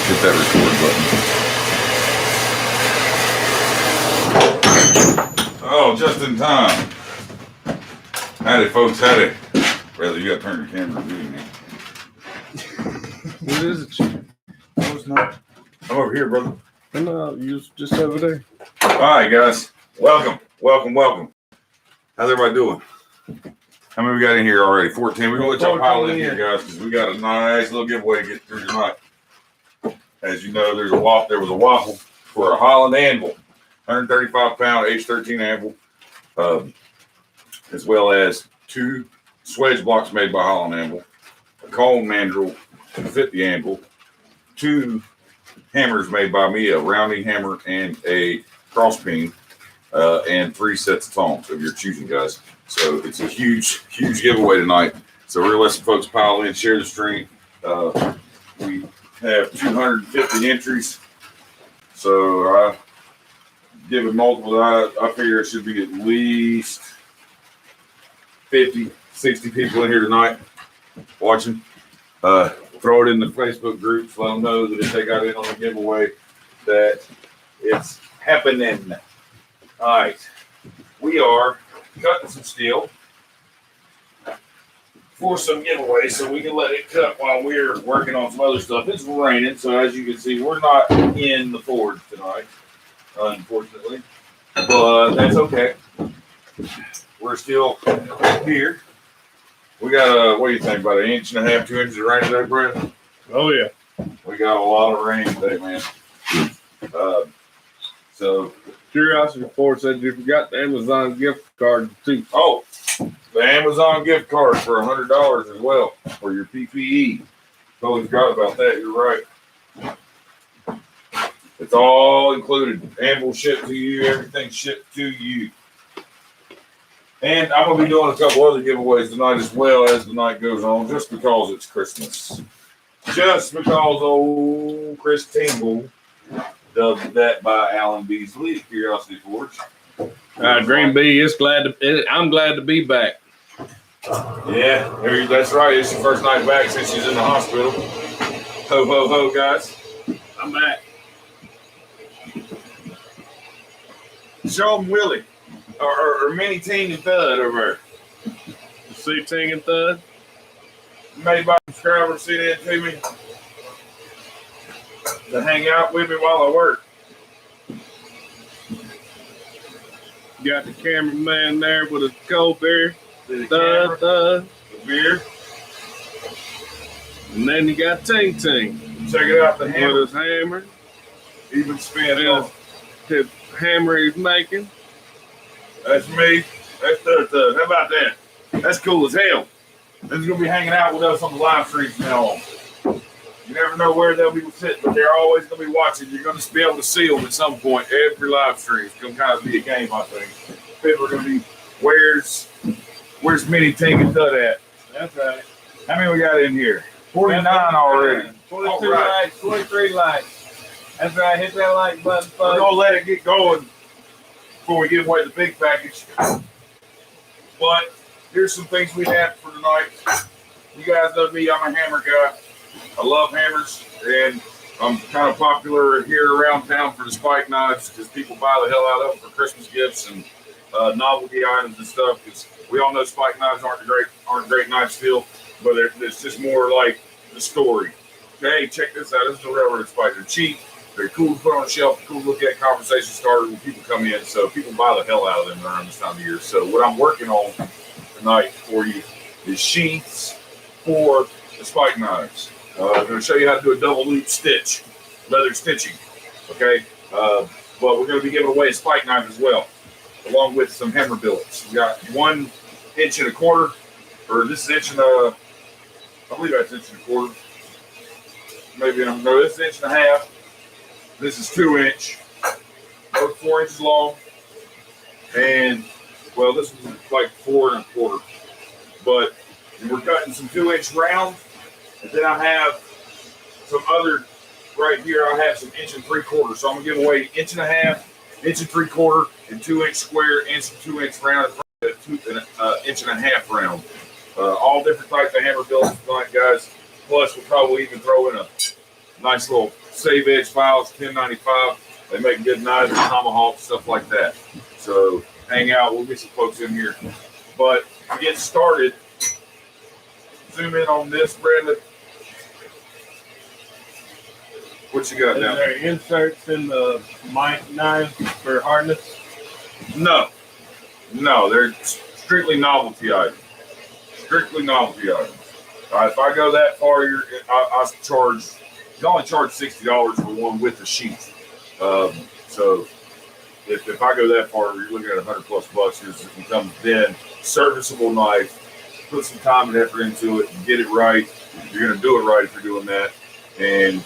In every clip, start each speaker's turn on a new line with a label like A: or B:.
A: Hit that record button. Oh, just in time. Howdy, folks. Howdy. Brother, you got to turn your camera to me.
B: What is it?
A: No, it's not. I'm over here, brother.
B: No, you just over there.
A: All right, guys. Welcome. How's everybody doing? How many we got in here already? 14. We're going to let y'all pile in here, guys, because we got a nice little giveaway to get through tonight. As you know, there was a waffle for a Holland Anvil, 135-pound H13 Anvil, as well as 2 swedge blocks made by Holland Anvil, a cone mandrel to fit the anvil, 2 hammers made by me, a rounding hammer and a cross peen, and 3 sets of tongs of your choosing, guys. So it's a huge giveaway tonight. So we're gonna let some folks pile in, share the stream. We have 250 entries. So I give it multiple. I figure it should be at least 50, 60 people in here tonight watching. Throw it in the Facebook groups. Let them know that if they got in on the giveaway, that it's happening. All right. We are cutting some steel for some giveaway, so we can let it cut while we're working on some other stuff. It's raining, so as you can see, we're not in the forge tonight, unfortunately, but that's okay. We're still here. We got what do you think, about 1.5 inches, 2 inches of rain today, Brett?
B: Oh yeah,
A: we got a lot of rain today, man. So
B: Curiosity Report said you forgot the Amazon gift card too.
A: Oh, the Amazon gift card for $100 as well for your PPE. Totally forgot about that. You're right. It's all included. Anvil shipped to you. Everything shipped to you. And I'm going to be doing a couple other giveaways tonight as well as the night goes on, just because it's Christmas. Just because old Chris Tingle does that by Alan Beasley at Curiosity Forge.
B: Green Bee is I'm glad to be back.
A: Yeah, that's right. It's your first night back since she's in the hospital. Ho, ho, ho, guys.
B: I'm back.
A: Show them Willie. Or Mini Ting and Thud over there.
B: See Ting and Thud?
A: Made by subscribers sent in to me to hang out with me while I work.
B: You got the cameraman there with a cold beer.
A: The beer.
B: And then you got Ting Ting.
A: Check it out, the hammer.
B: With his hammer.
A: Even spin
B: The hammer he's making.
A: That's me. That's Thud. How about that? That's cool as hell. They're going to be hanging out with us on the live streams from now on. You never know where they'll be sitting, but they're always going to be watching. You're going to be able to see them at some point. Every live stream is going to kind of be a game, I think. People are going to be, where's Mini Ting and Thud at?
B: That's right.
A: How many we got in here? 49 already.
B: 22 likes, 23 likes. That's right. Hit that like button, folks.
A: We're going to let it get going before we give away the big package. But here's some things we have for tonight. You guys know me. I'm a hammer guy. I love hammers, and I'm kind of popular here around town for the spike knives because people buy the hell out of them for Christmas gifts and novelty items and stuff. Because we all know spike knives aren't great knives still, but it's just more like the story. Hey, check this out. This is a railroad spike. They're cheap. They're cool to put on a shelf. Cool to look at. Conversation started when people come in. So people buy the hell out of them around this time of year. So what I'm working on tonight for you is sheaths for the spike knives. I'm going to show you how to do a double loop stitch, leather stitching, okay? But we're going to be giving away a spike knife as well, along with some hammer billets. We got 1 1.25 inches, or this is 1 inch and I believe that's 1 1/4 inches. Maybe no, this is 1.5 inches. This is 2 inch, both 4 inches long, and well, this is like 4 1/4. But we're cutting some 2 inch round. And then I have some other, right here, I have some 1 3/4. So I'm going to give away 1.5 inches, 1 3/4, and 2 inch square, and some 2 inch round, and 1.5 inch round. All different types of hammer billets tonight, guys. Plus, we'll probably even throw in Nice little save edge files, 1095. They make good knives, tomahawks, stuff like that. So hang out. We'll get some folks in here. But to get started, zoom in on this, Bradley. What you got now?
B: Is there inserts in the knives for hardness?
A: No, they're strictly novelty items. Strictly novelty items. If I go that far, I charge. You only charge $60 for one with the sheath. So if I go that far, you're looking at $100+ because it becomes then serviceable knife. Put some time and effort into it and get it right. You're going to do it right if you're doing that, and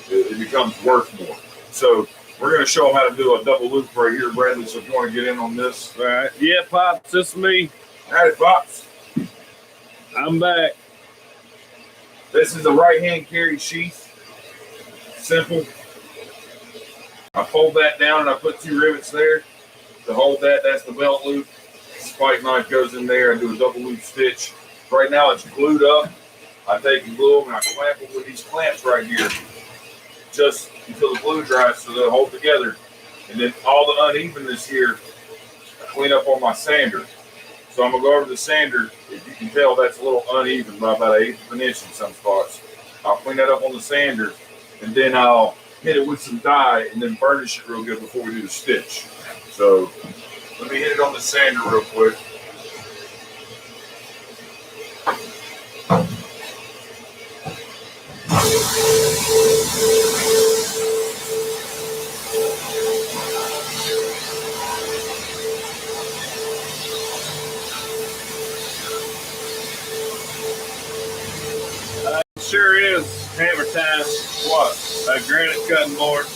A: it becomes worth more. So we're going to show them how to do a double loop right here, Bradley. So if you want to get in on this.
B: All right. Yeah, Pops, this is me.
A: Howdy, Pops.
B: I'm back.
A: This is a right-hand carry sheath. Simple. I fold that down and I put 2 rivets there to hold that. That's the belt loop. Spike knife goes in there. I do a double loop stitch. Right now it's glued up. I take and glue them and I clamp them with these clamps right here just until the glue dries so they'll hold together. And then all the unevenness here, I clean up on my sander. So I'm going to go over the sander. If you can tell, that's a little uneven by about 1/8 of an inch in some spots. I'll clean that up on the sander, and then I'll hit it with some dye and then burnish it real good before we do the stitch. So let me hit it on the sander real quick.
B: Sure is hammer time.
A: What?
B: A granite cutting board.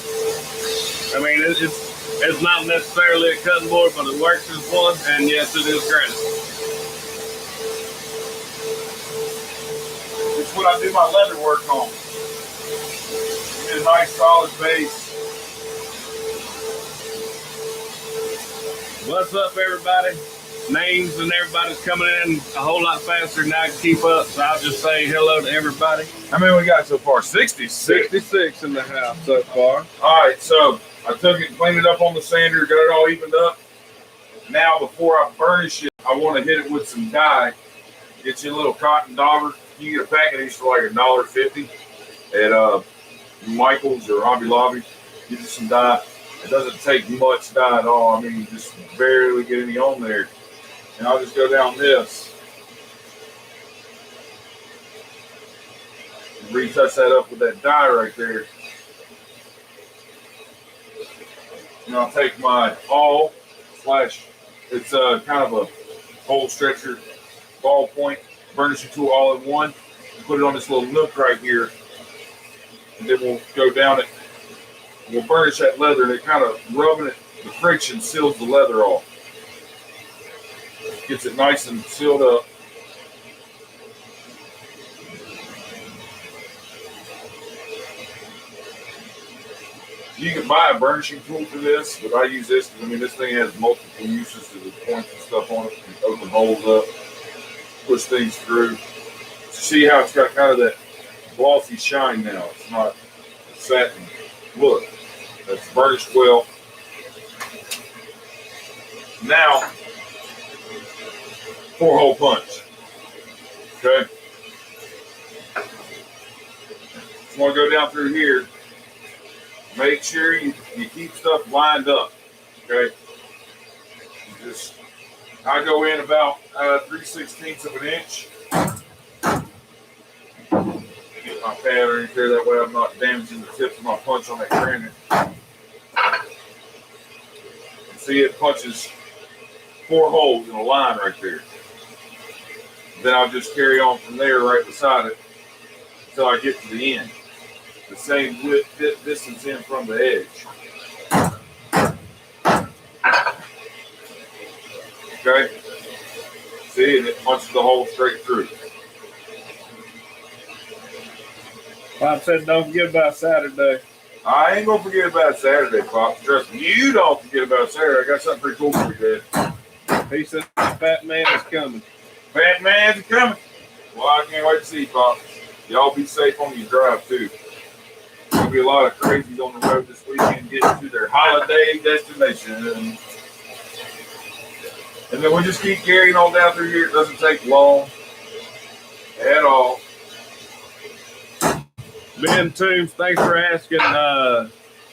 B: I mean, it's not necessarily a cutting board, but it works as one, and yes, it is granite.
A: It's what I do my leather work on. Get a nice solid base.
B: What's up, everybody? Names and everybody's coming in a whole lot faster than I can keep up, so I'll just say hello to everybody.
A: How many we got so far? 66.
B: 66 in the house so far.
A: All right, so I took it and cleaned it up on the sander, got it all evened up. Now, before I burnish it, I want to hit it with some dye. Get you a little cotton dauber. You can get a pack of these for like $1.50 at Michael's or Hobby Lobby. Get you some dye. It doesn't take much dye at all. I mean, you just barely get any on there. And I'll just go down this. And retouch that up with that dye right there. And I'll take my awl slash, it's kind of a hole stretcher ball point, burnish it tool all in one, and put it on this little nook right here. And then we'll go down it. We'll burnish that leather, and it kind of rubbing it, the friction seals the leather off. Gets it nice and sealed up. You can buy a burnishing tool for this, but I use this because, I mean, this thing has multiple uses to the points and stuff on it. You can open holes up, push things through. See how it's got kind of that glossy shine now. It's not a satin look. That's burnished well. Now, 4-hole punch. Okay. Just want to go down through here. Make sure you keep stuff lined up. Okay. Just, I go in about 3/16 of an inch. Get my pad underneath there, that way I'm not damaging the tips of my punch on that granite. See, it punches 4 holes in a line right there. Then I'll just carry on from there right beside it until I get to the end. The same width distance in from the edge. Okay? See, and it punches the hole straight through.
B: Pop said don't forget about Saturday.
A: I ain't gonna forget about Saturday, Pop. Trust me, you don't forget about Saturday. I got something pretty cool for you, Dad.
B: He said the fat man is coming.
A: Fat man's coming. Well, I can't wait to see you, Pop. Y'all be safe on your drive, too. to be a lot of crazies on the road this weekend getting to their holiday destination. And then we just keep carrying on down through here. It doesn't take long at all.
B: Ben Toombs, thanks for asking.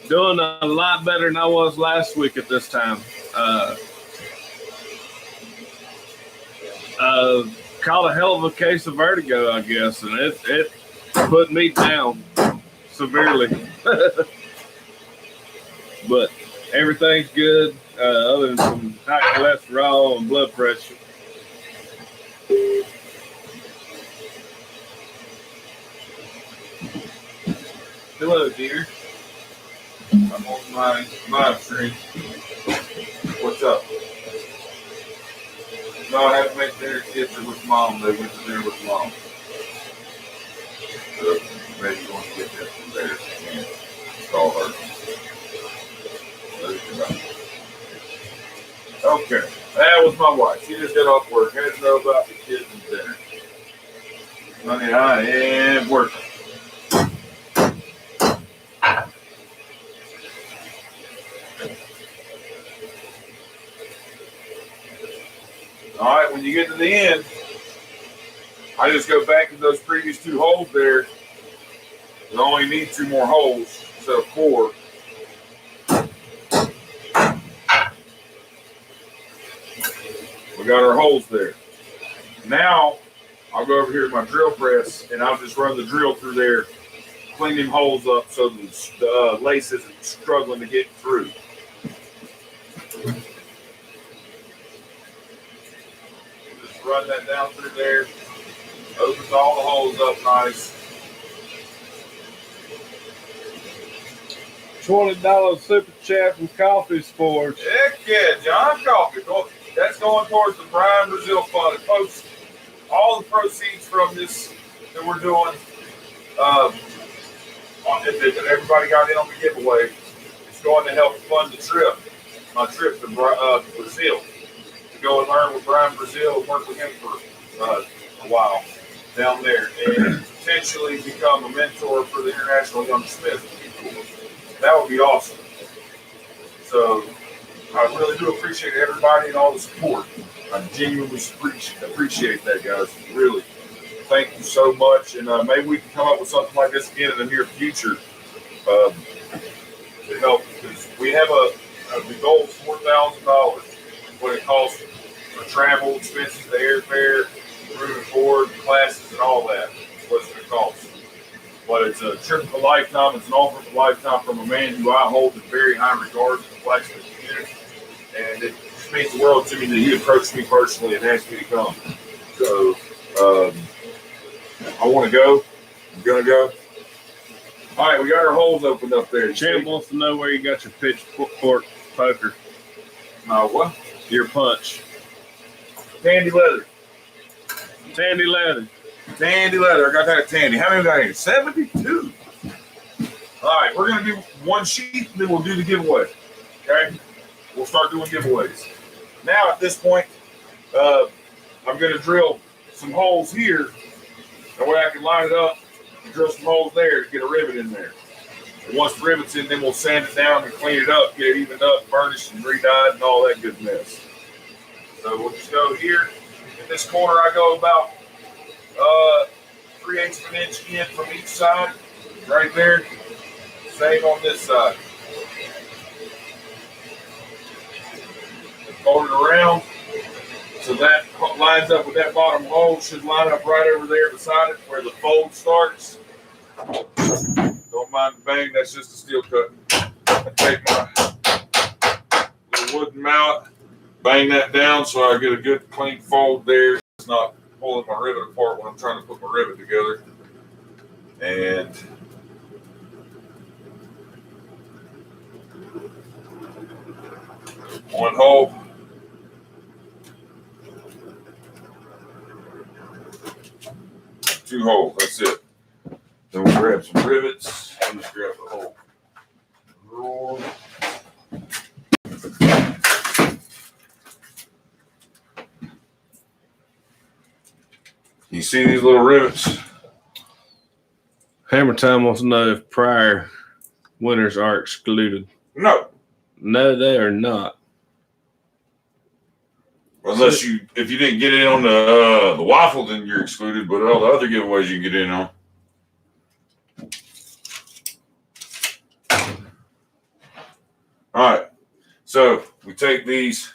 B: Doing a lot better than I was last week at this time. Caught a hell of a case of vertigo, I guess, and it put me down severely. But everything's good, other than some high cholesterol and blood pressure.
A: Hello, dear. I'm on my live stream. What's up? No, I have to make dinner. Kids are with mom. They went to dinner with mom. So maybe you want to get that from there if you can. Call her. Okay, that was my wife. She just got off work. Had to know about the kids and dinner. Honey, I am working. All right, when you get to the end, I just go back to those previous 2 holes there. You only need 2 more holes instead of 4. We got our holes there. Now, I'll go over here to my drill press, and I'll just run the drill through there, clean them holes up so the lace isn't struggling to get through. Run that down through there. Opens all the holes up nice.
B: $20 super chat from Coffee Sports.
A: Heck yeah, John Coffee. That's going towards the Brian Brazil Fund. It posts all the proceeds from this that we're doing. That everybody got in on the giveaway. It's going to help fund the trip. My trip to Brazil. To go and learn with Brian Brazil and work with him for a while down there and potentially become a mentor for the International Young Smith. That would be awesome. So I really do appreciate everybody and all the support. I genuinely appreciate that, guys. Really. Thank you so much. And maybe we can come up with something like this again in the near future to help. Because we have the goal of $4,000. What it costs for travel expenses, the airfare, room and board, classes, and all that. What's it going to cost? But it's a trip of a lifetime. It's an offer of a lifetime from a man who I hold in very high regard in the blacksmith community. And it just means the world to me that he approached me personally and asked me to come. So I want to go. I'm going to go. All right, we got our holes opened up there.
B: Champ wants to know where you got your pitchfork poker.
A: What?
B: Your punch.
A: Tandy leather.
B: Tandy leather.
A: Tandy leather. I got that at Tandy. How many we got here? 72. All right, we're going to do one sheath, and then we'll do the giveaway. Okay? We'll start doing giveaways. Now, at this point, I'm going to drill some holes here. That way I can line it up and drill some holes there to get a rivet in there. And once the rivet's in, then we'll sand it down and clean it up, get it evened up, burnished and re-dyed and all that good mess. So we'll just go here. In this corner, I go about 3/8 of an inch in from each side. Right there. Same on this side. Fold it around. So that lines up with that bottom hole. Should line up right over there beside it where the fold starts. Don't mind the bang, that's just a steel cut. I take my little wooden mallet, bang that down so I get a good clean fold there. It's not pulling my rivet apart when I'm trying to put my rivet together. And one hole. Two holes, that's it. Then we'll grab some rivets. I'll just grab the whole drawer. You see these little rivets?
B: Hammer Time wants to know if Pryor Winners are excluded.
A: No,
B: No, they are not.
A: unless if you didn't get in on the waffle, then you're excluded. But all the other giveaways you can get in on. All right, so we take these,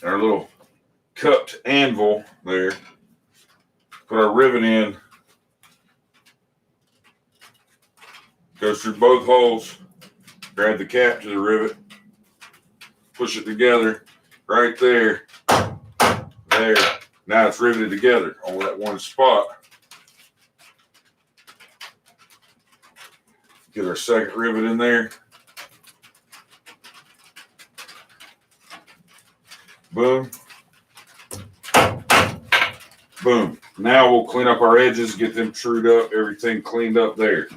A: our little cupped anvil there, put our rivet in, goes through both holes, grab the cap to the rivet, push it together right there, there. Now it's riveted together on that one spot. Get our second rivet in there. Boom. Boom. Now we'll clean up our edges, get them trued up, everything cleaned up there.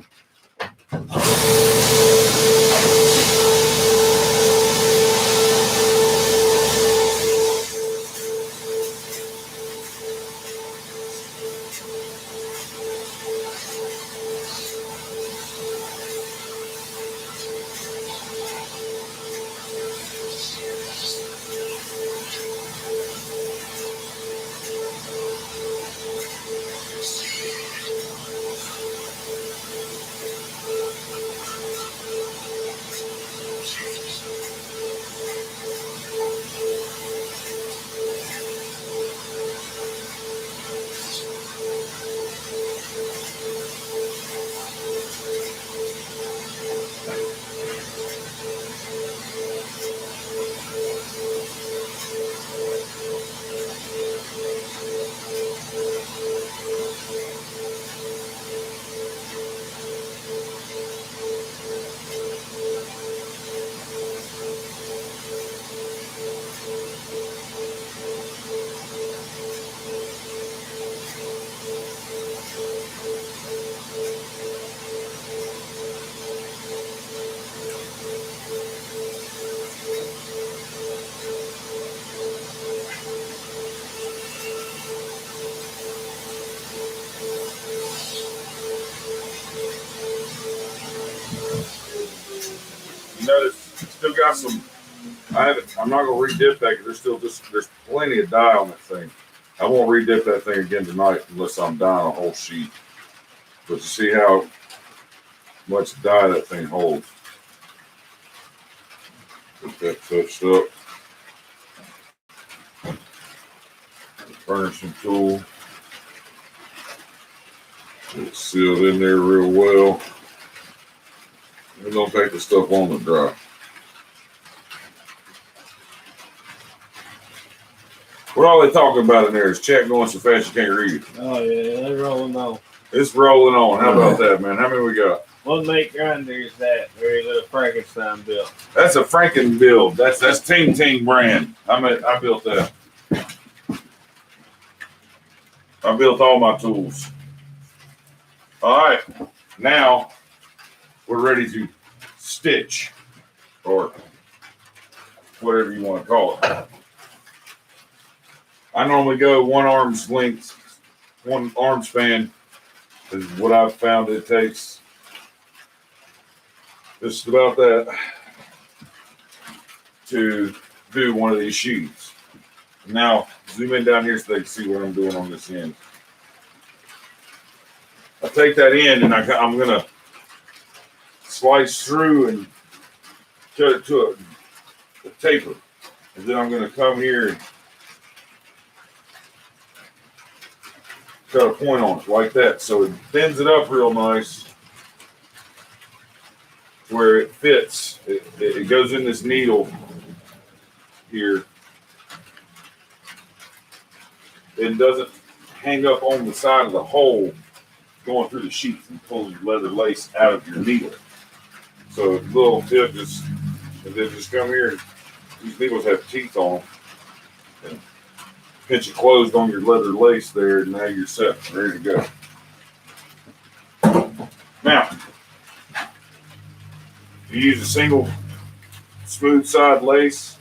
A: You notice still got some. I'm not gonna redip that because there's plenty of dye on that thing. I won't redip that thing again tonight unless I'm dyeing a whole sheet. But you see how much dye that thing holds. Get that touched up. Furnishing tool. It's sealed in there real well. We're gonna take the stuff on to dry. What all they talking about in there is chat going so fast you can't read it.
B: Oh yeah, they're rolling on.
A: It's rolling on. How about that, man? How many we got?
B: What make grinder is that? Very little Frankenstein built.
A: That's a Franken build. That's Ting Ting brand. I built that. I built all my tools. All right, now we're ready to stitch, or whatever you want to call it. I normally go one arm span is what I've found it takes. Just about that to do one of these sheaths. Now, zoom in down here so they can see what I'm doing on this end. I take that end and I'm going to slice through and cut it to a taper. And then I'm going to come here and cut a point on it like that. So it bends it up real nice where it fits. It goes in this needle here. It doesn't hang up on the side of the hole going through the sheath and pulling your leather lace out of your needle. So a little tip is, and then just come here. These needles have teeth on them. And pinch it closed on your leather lace there, and now you're set, ready to go. Now, you use a single smooth side lace.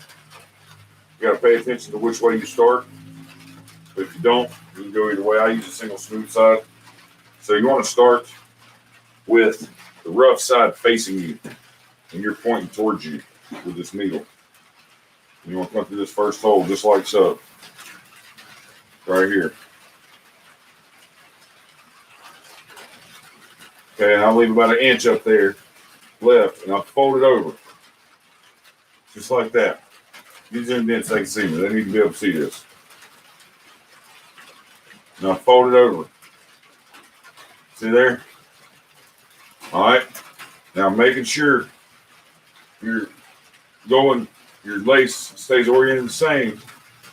A: You got to pay attention to which way you start. But if you don't, you can go either way. I use a single smooth side. So you want to start with the rough side facing you, and you're pointing towards you with this needle. And you want to come through this first hole just like so. Right here. Okay, and I'll leave about an inch up there left, and I'll fold it over. Just like that. You zoomed in so they can see me. They need to be able to see this. Now fold it over. See there? All right. Now making sure your lace stays oriented the same.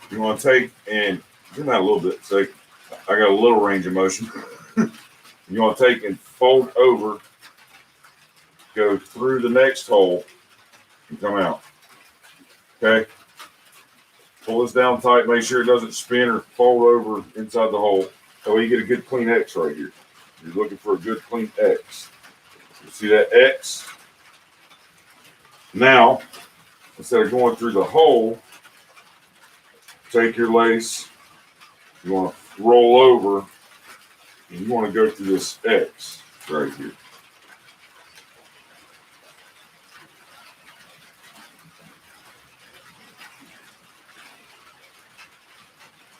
A: You want to take and zoom out a little bit. So I got a little range of motion. You want to take and fold over, go through the next hole, and come out. Okay? Pull this down tight, make sure it doesn't spin or fold over inside the hole. That way you get a good clean X right here. You're looking for a good clean X. You see that X? Now, instead of going through the hole, take your lace, you want to roll over, and you want to go through this X right here.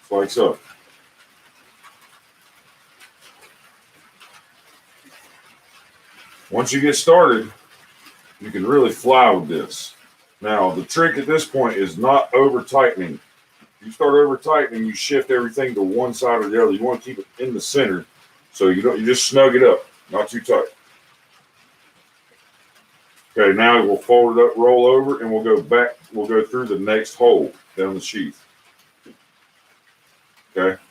A: Like so. Once you get started, you can really fly with this. Now, the trick at this point is not over tightening. If you start over tightening, you shift everything to one side or the other. You want to keep it in the center so you just snug it up, not too tight. Okay, now we'll fold it up, roll over, and we'll go back. We'll go through the next hole down the sheath. Okay.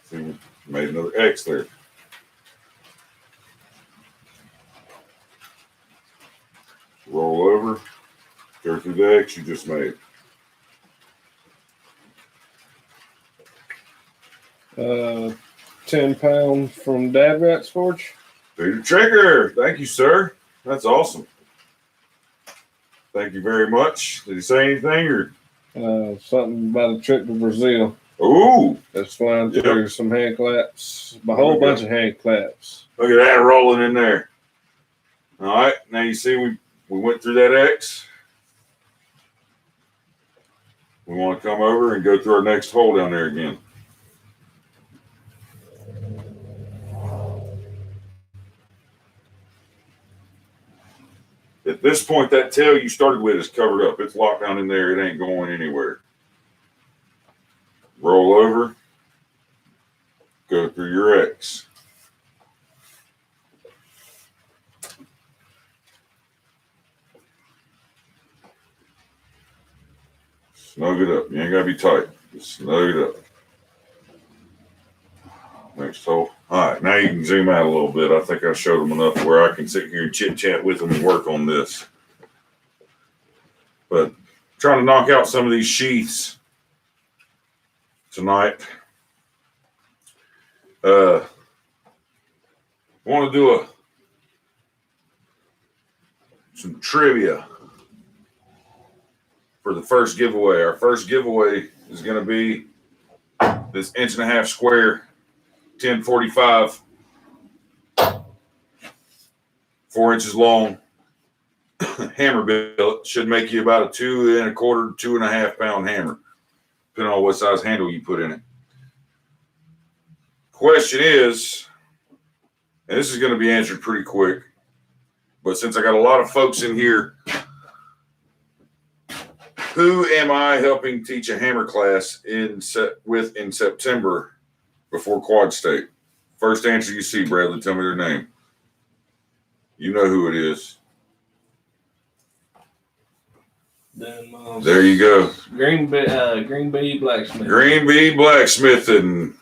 A: See, we made another X there. Roll over, go through the X you just made.
B: 10 pounds from Dad Rat's Forge.
A: Peter Trigger, thank you, sir. That's awesome. Thank you very much. Did he say anything or?
B: Something about a trip to Brazil.
A: Ooh.
B: That's flying through some hand claps. A whole bunch of hand claps.
A: Look at that rolling in there. All right. Now you see we went through that X. We want to come over and go through our next hole down there again. At this point, that tail you started with is covered up. It's locked down in there. It ain't going anywhere. Roll over. Go through your X. Snug it up. You ain't got to be tight. Just snug it up. Next hole. All right, now you can zoom out a little bit. I think I showed them enough where I can sit here and chit-chat with them and work on this. But trying to knock out some of these sheaths tonight. I want to do some trivia for the first giveaway. Our first giveaway is going to be this 1.5 inch square 1045, 4 inches long hammer billet. Should make you about a 2 1/4, 2.5 pound hammer, depending on what size handle you put in it. Question is, and this is going to be answered pretty quick, but since I got a lot of folks in here, who am I helping teach a hammer class in September before Quad State? First answer you see, Bradley, tell me their name. You know who it is. There you go.
B: Green Bee Blacksmith.
A: Green Bee Blacksmithing.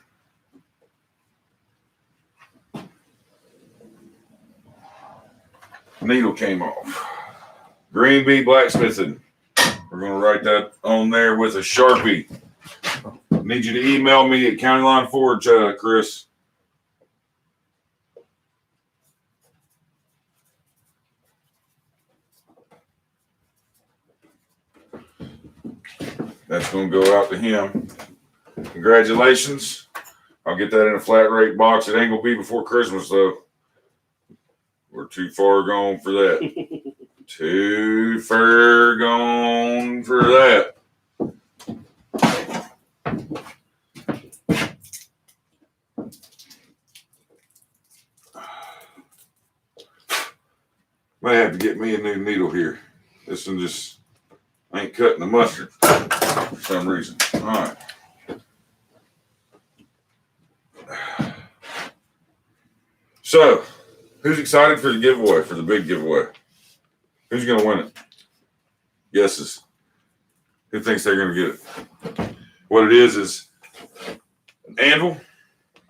A: Needle came off. Green Bee Blacksmithing. We're going to write that on there with a Sharpie. Need you to email me at County Line Forge, Chris. That's going to go out to him. Congratulations I'll get that in a flat rate box. It ain't gonna be before Christmas though. We're too far gone for that. Too far gone for that. Might have to get me a new needle here. This one just ain't cutting the mustard for some reason. All right. So, who's excited for the giveaway, for the big giveaway? Who's going to win it? Guesses. Who thinks they're going to get it? What it is an anvil,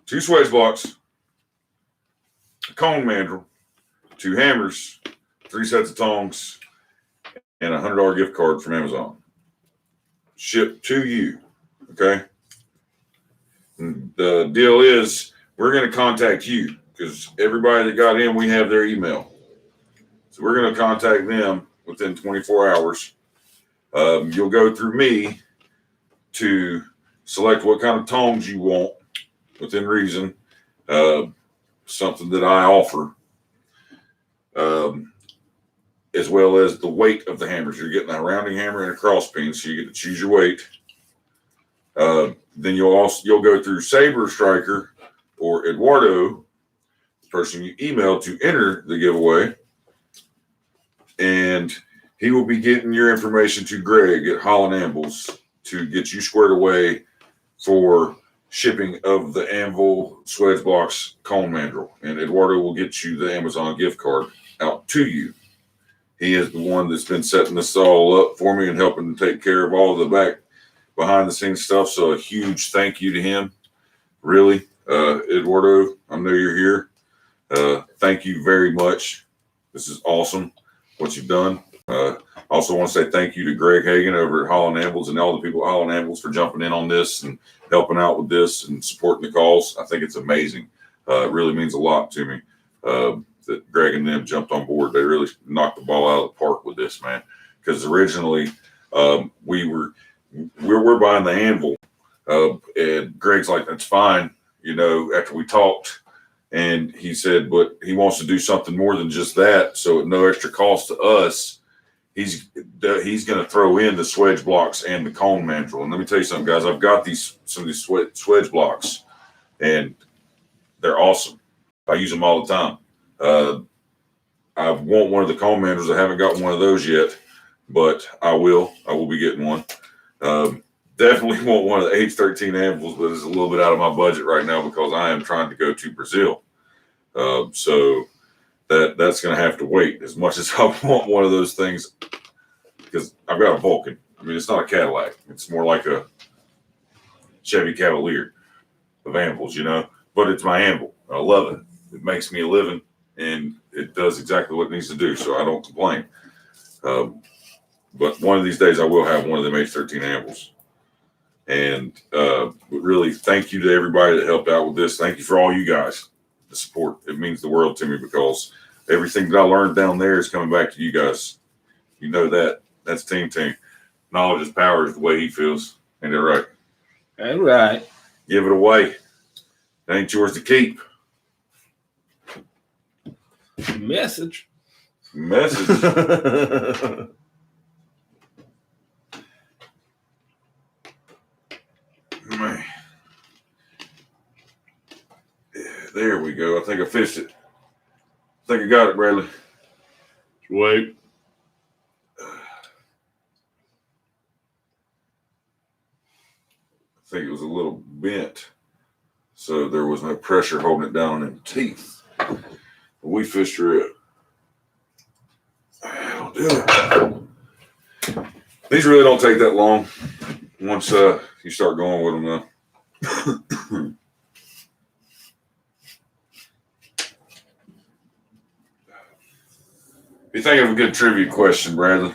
A: 2 swage blocks, a cone mandrel, 2 hammers, 3 sets of tongs, and a $100 gift card from Amazon. Shipped to you. Okay? And the deal is we're going to contact you because everybody that got in, we have their email. So we're going to contact them within 24 hours. You'll go through me to select what kind of tongs you want within reason. Something that I offer. As well as the weight of the hammers. You're getting a rounding hammer and a cross peen, so you get to choose your weight. Then you'll go through Saber Striker or Eduardo, the person you email to enter the giveaway, and he will be getting your information to Greg at Holland Anvils to get you squared away for shipping of the Anvil swedge blocks cone mandrel, and Eduardo will get you the Amazon gift card out to you. He is the one that's been setting this all up for me and helping to take care of all of the behind the scenes stuff. So a huge thank you to him. Really, Eduardo, I know you're here. Thank you very much. This is awesome what you've done. Also want to say thank you to Greg Hagan over at Holland Anvils and all the people at Holland Anvils for jumping in on this and helping out with this and supporting the cause. I think it's amazing. It really means a lot to me that Greg and them jumped on board. They really knocked the ball out of the park with this, man. Because originally we're buying the anvil, and Greg's like, that's fine. You know, after we talked, and he said, but he wants to do something more than just that. So at no extra cost to us, he's going to throw in the swedge blocks and the cone mandrel. And let me tell you something, guys. I've got some of these swedge blocks, and they're awesome. I use them all the time. I want one of the cone mandrels. I haven't got one of those yet, but I will. I will be getting one. Definitely want one of the H13 anvils, but it's a little bit out of my budget right now because I am trying to go to Brazil. So that's going to have to wait. As much as I want one of those things, because I've got a Vulcan. I mean, it's not a Cadillac. It's more like a Chevy Cavalier of anvils, you know. But it's my anvil. I love it. It makes me a living, and it does exactly what it needs to do, so I don't complain. But one of these days, I will have one of them H13 anvils. And really, thank you to everybody that helped out with this. Thank you for all you guys, the support. It means the world to me because everything that I learned down there is coming back to you guys. You know that. That's team. Knowledge is power is the way he feels. Ain't that right?
B: All right.
A: Give it away. It ain't yours to keep.
B: Message.
A: Man. There we go. I think I fished it. I think I got it, Bradley.
B: Wait.
A: I think it was a little bent, so there was no pressure holding it down in the teeth. But we fished her up. That'll do it. These really don't take that long once you start going with them, though. You think of a good trivia question, Bradley?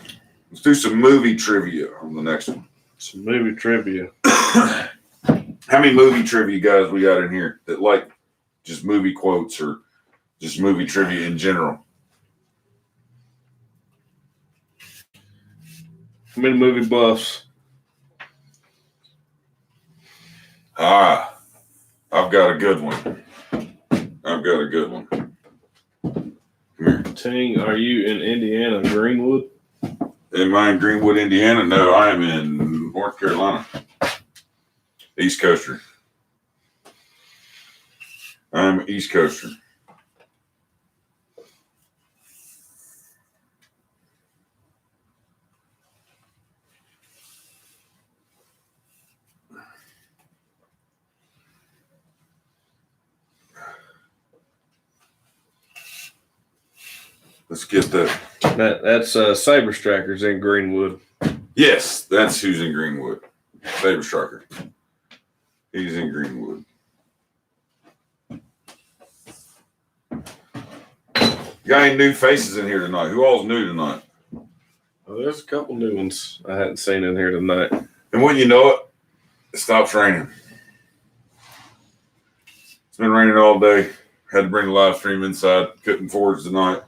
A: Let's do some movie trivia on the next one.
B: Some movie trivia.
A: How many movie trivia guys we got in here that like just movie quotes or just movie trivia in general?
B: How many movie buffs?
A: I've got a good one. Come here.
B: Ting, are you in Indiana, Greenwood?
A: Am I in Greenwood, Indiana? No, I am in North Carolina. East Coaster. I'm East Coaster. Let's get that.
B: That's Saber Strikers in Greenwood.
A: Yes, that's who's in Greenwood. Saber Striker. He's in Greenwood. Got any new faces in here tonight? Who all's new tonight?
B: Well, there's a couple new ones I hadn't seen in here tonight.
A: And when you know it, it stops raining. It's been raining all day. Had to bring the live stream inside. Couldn't forage tonight.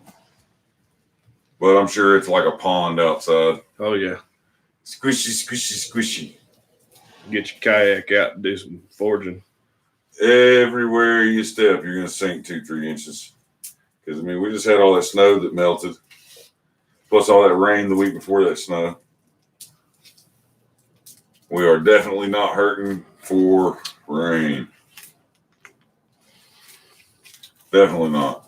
A: But I'm sure it's like a pond outside.
B: Oh, yeah.
A: Squishy, squishy, squishy.
B: Get your kayak out and do some foraging.
A: Everywhere you step, you're going to sink 2-3 inches. Because, I mean, we just had all that snow that melted. Plus all that rain the week before that snow. We are definitely not hurting for rain. Definitely not.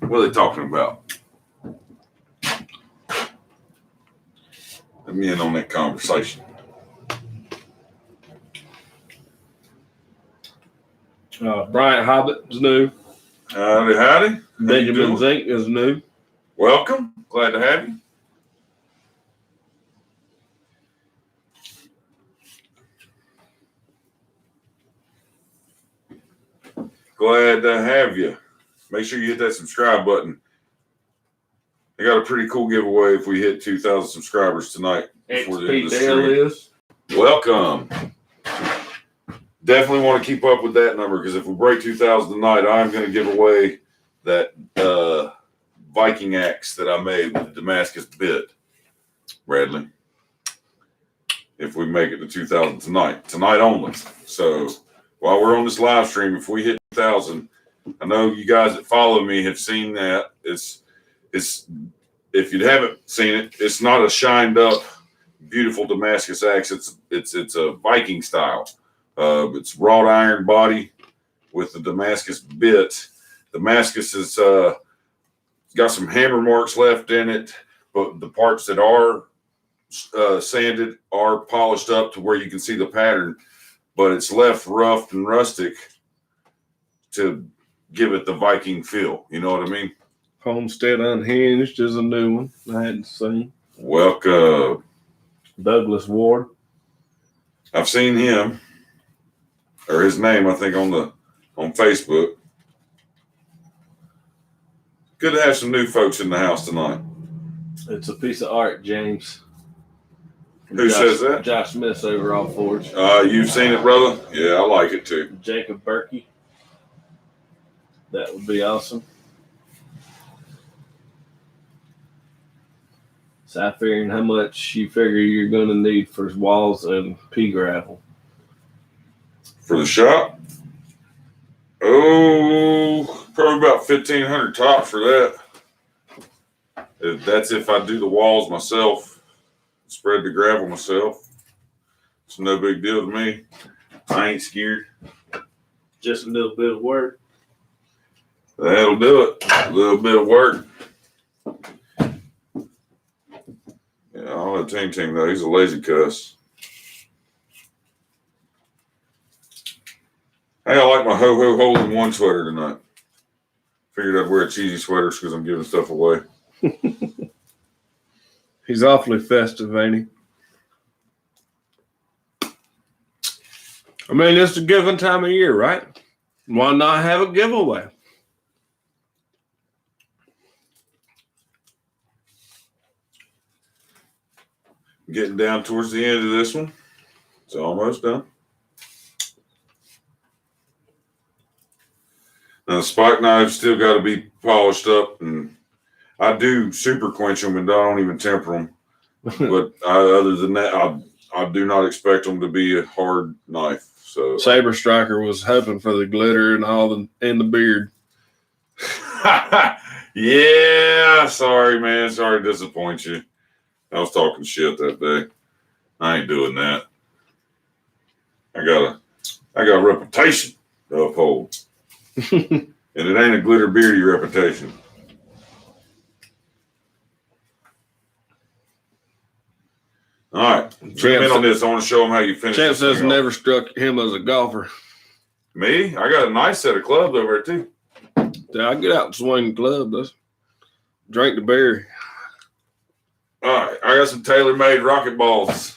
A: What are they talking about? Let me in on that conversation.
B: Bryant Hobbit is new.
A: Howdy, howdy.
B: Benjamin Zink is new.
A: Welcome. Glad to have you. Glad to have you. Make sure you hit that subscribe button. I got a pretty cool giveaway if we hit 2,000 subscribers tonight. Before the end of the stream. Welcome. Definitely want to keep up with that number because if we break 2,000 tonight, I'm going to give away that Viking axe that I made with the Damascus bit, Bradley. If we make it to 2,000 tonight only. So while we're on this live stream, if we hit 2,000, I know you guys that follow me have seen that. It's if you haven't seen it, it's not a shined up, beautiful Damascus axe. It's a Viking style. It's wrought iron body with the Damascus bit. Damascus has got some hammer marks left in it, but the parts that are sanded are polished up to where you can see the pattern, but it's left rough and rustic to give it the Viking feel. You know what I mean?
B: Homestead Unhinged is a new one I hadn't seen.
A: Welcome.
B: Douglas Ward.
A: I've seen him, or his name, I think, on Facebook. Good to have some new folks in the house tonight.
B: It's a piece of art, James.
A: Who says that?
B: Josh Smith's overall forge.
A: You've seen it, brother? Yeah, I like it too.
B: Jacob Berkey. That would be awesome. So I'm figuring how much you figure you're going to need for walls and pea gravel.
A: For the shop? Oh, probably about 1,500 tops for that. That's if I do the walls myself, spread the gravel myself. It's no big deal to me. I ain't scared.
B: Just a little bit of work.
A: That'll do it. A little bit of work. Yeah, I don't know Ting though. He's a lazy cuss. Hey, I like my ho hole in one sweater tonight. Figured I'd wear a cheesy sweater because I'm giving stuff away.
B: He's awfully festive, ain't he? I mean, it's a given time of year, right? Why not have a giveaway?
A: Getting down towards the end of this one. It's almost done. Now, the spike knives still got to be polished up, and I do super quench them, and I don't even temper them. But other than that, I do not expect them to be a hard knife. So
B: Saber Striker was hoping for the glitter and all and the beard.
A: yeah, sorry, man. Sorry to disappoint you. I was talking shit that day. I ain't doing that. I got a reputation to uphold. And it ain't a glitter beardy reputation. All right. Zoom in on this. I want to show them how you finish.
B: Champ says never struck him as a golfer.
A: Me? I got a nice set of clubs over there, too.
B: I get out and swing the club, does. Drink the berry.
A: All right. I got some tailor-made rocket balls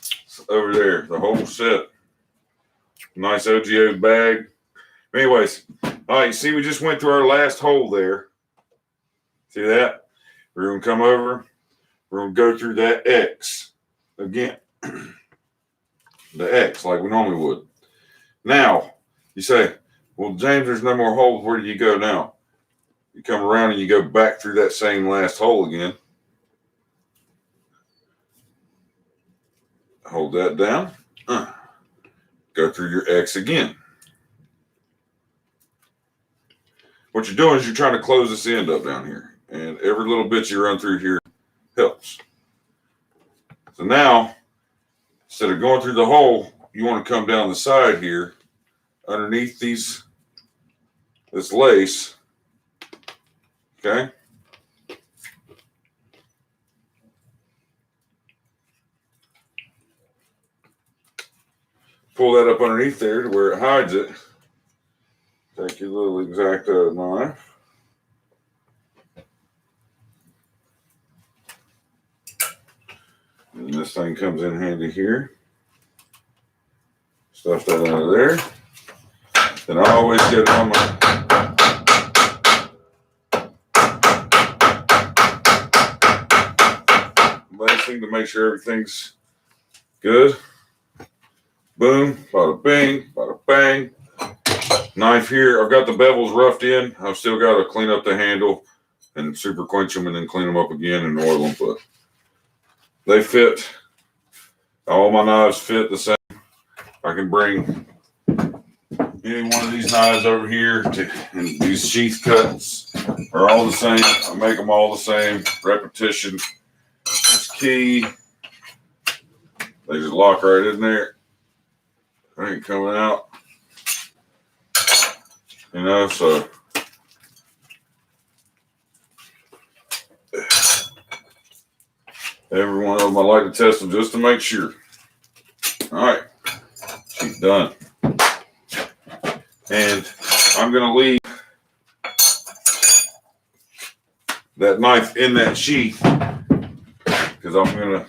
A: over there. The whole set. Nice OGO bag. Anyways. All right. You see, we just went through our last hole there. See that? We're going to come over. We're going to go through that X. Again, the X like we normally would. Now, you say, well, James, there's no more holes. Where do you go now? You come around and you go back through that same last hole again. Hold that down. Go through your X again. What you're doing is you're trying to close this end up down here. And every little bit you run through here helps. So now, instead of going through the hole, you want to come down the side here, underneath this lace, okay? Pull that up underneath there to where it hides it. Take your little X-Acto knife. And this thing comes in handy here. Stuff that out of there. Then I always get it on my lacing to make sure everything's good. Boom, bada bing, bada bang. Knife here. I've got the bevels roughed in. I've still got to clean up the handle and super quench them and then clean them up again and oil them. But they fit. All my knives fit the same. I can bring any one of these knives over here and these sheath cuts are all the same. I make them all the same. Repetition is key. They just lock right in there. They ain't coming out. You know, so every one of them I like to test them just to make sure. All right, she's done. And I'm going to leave that knife in that sheath because I'm going to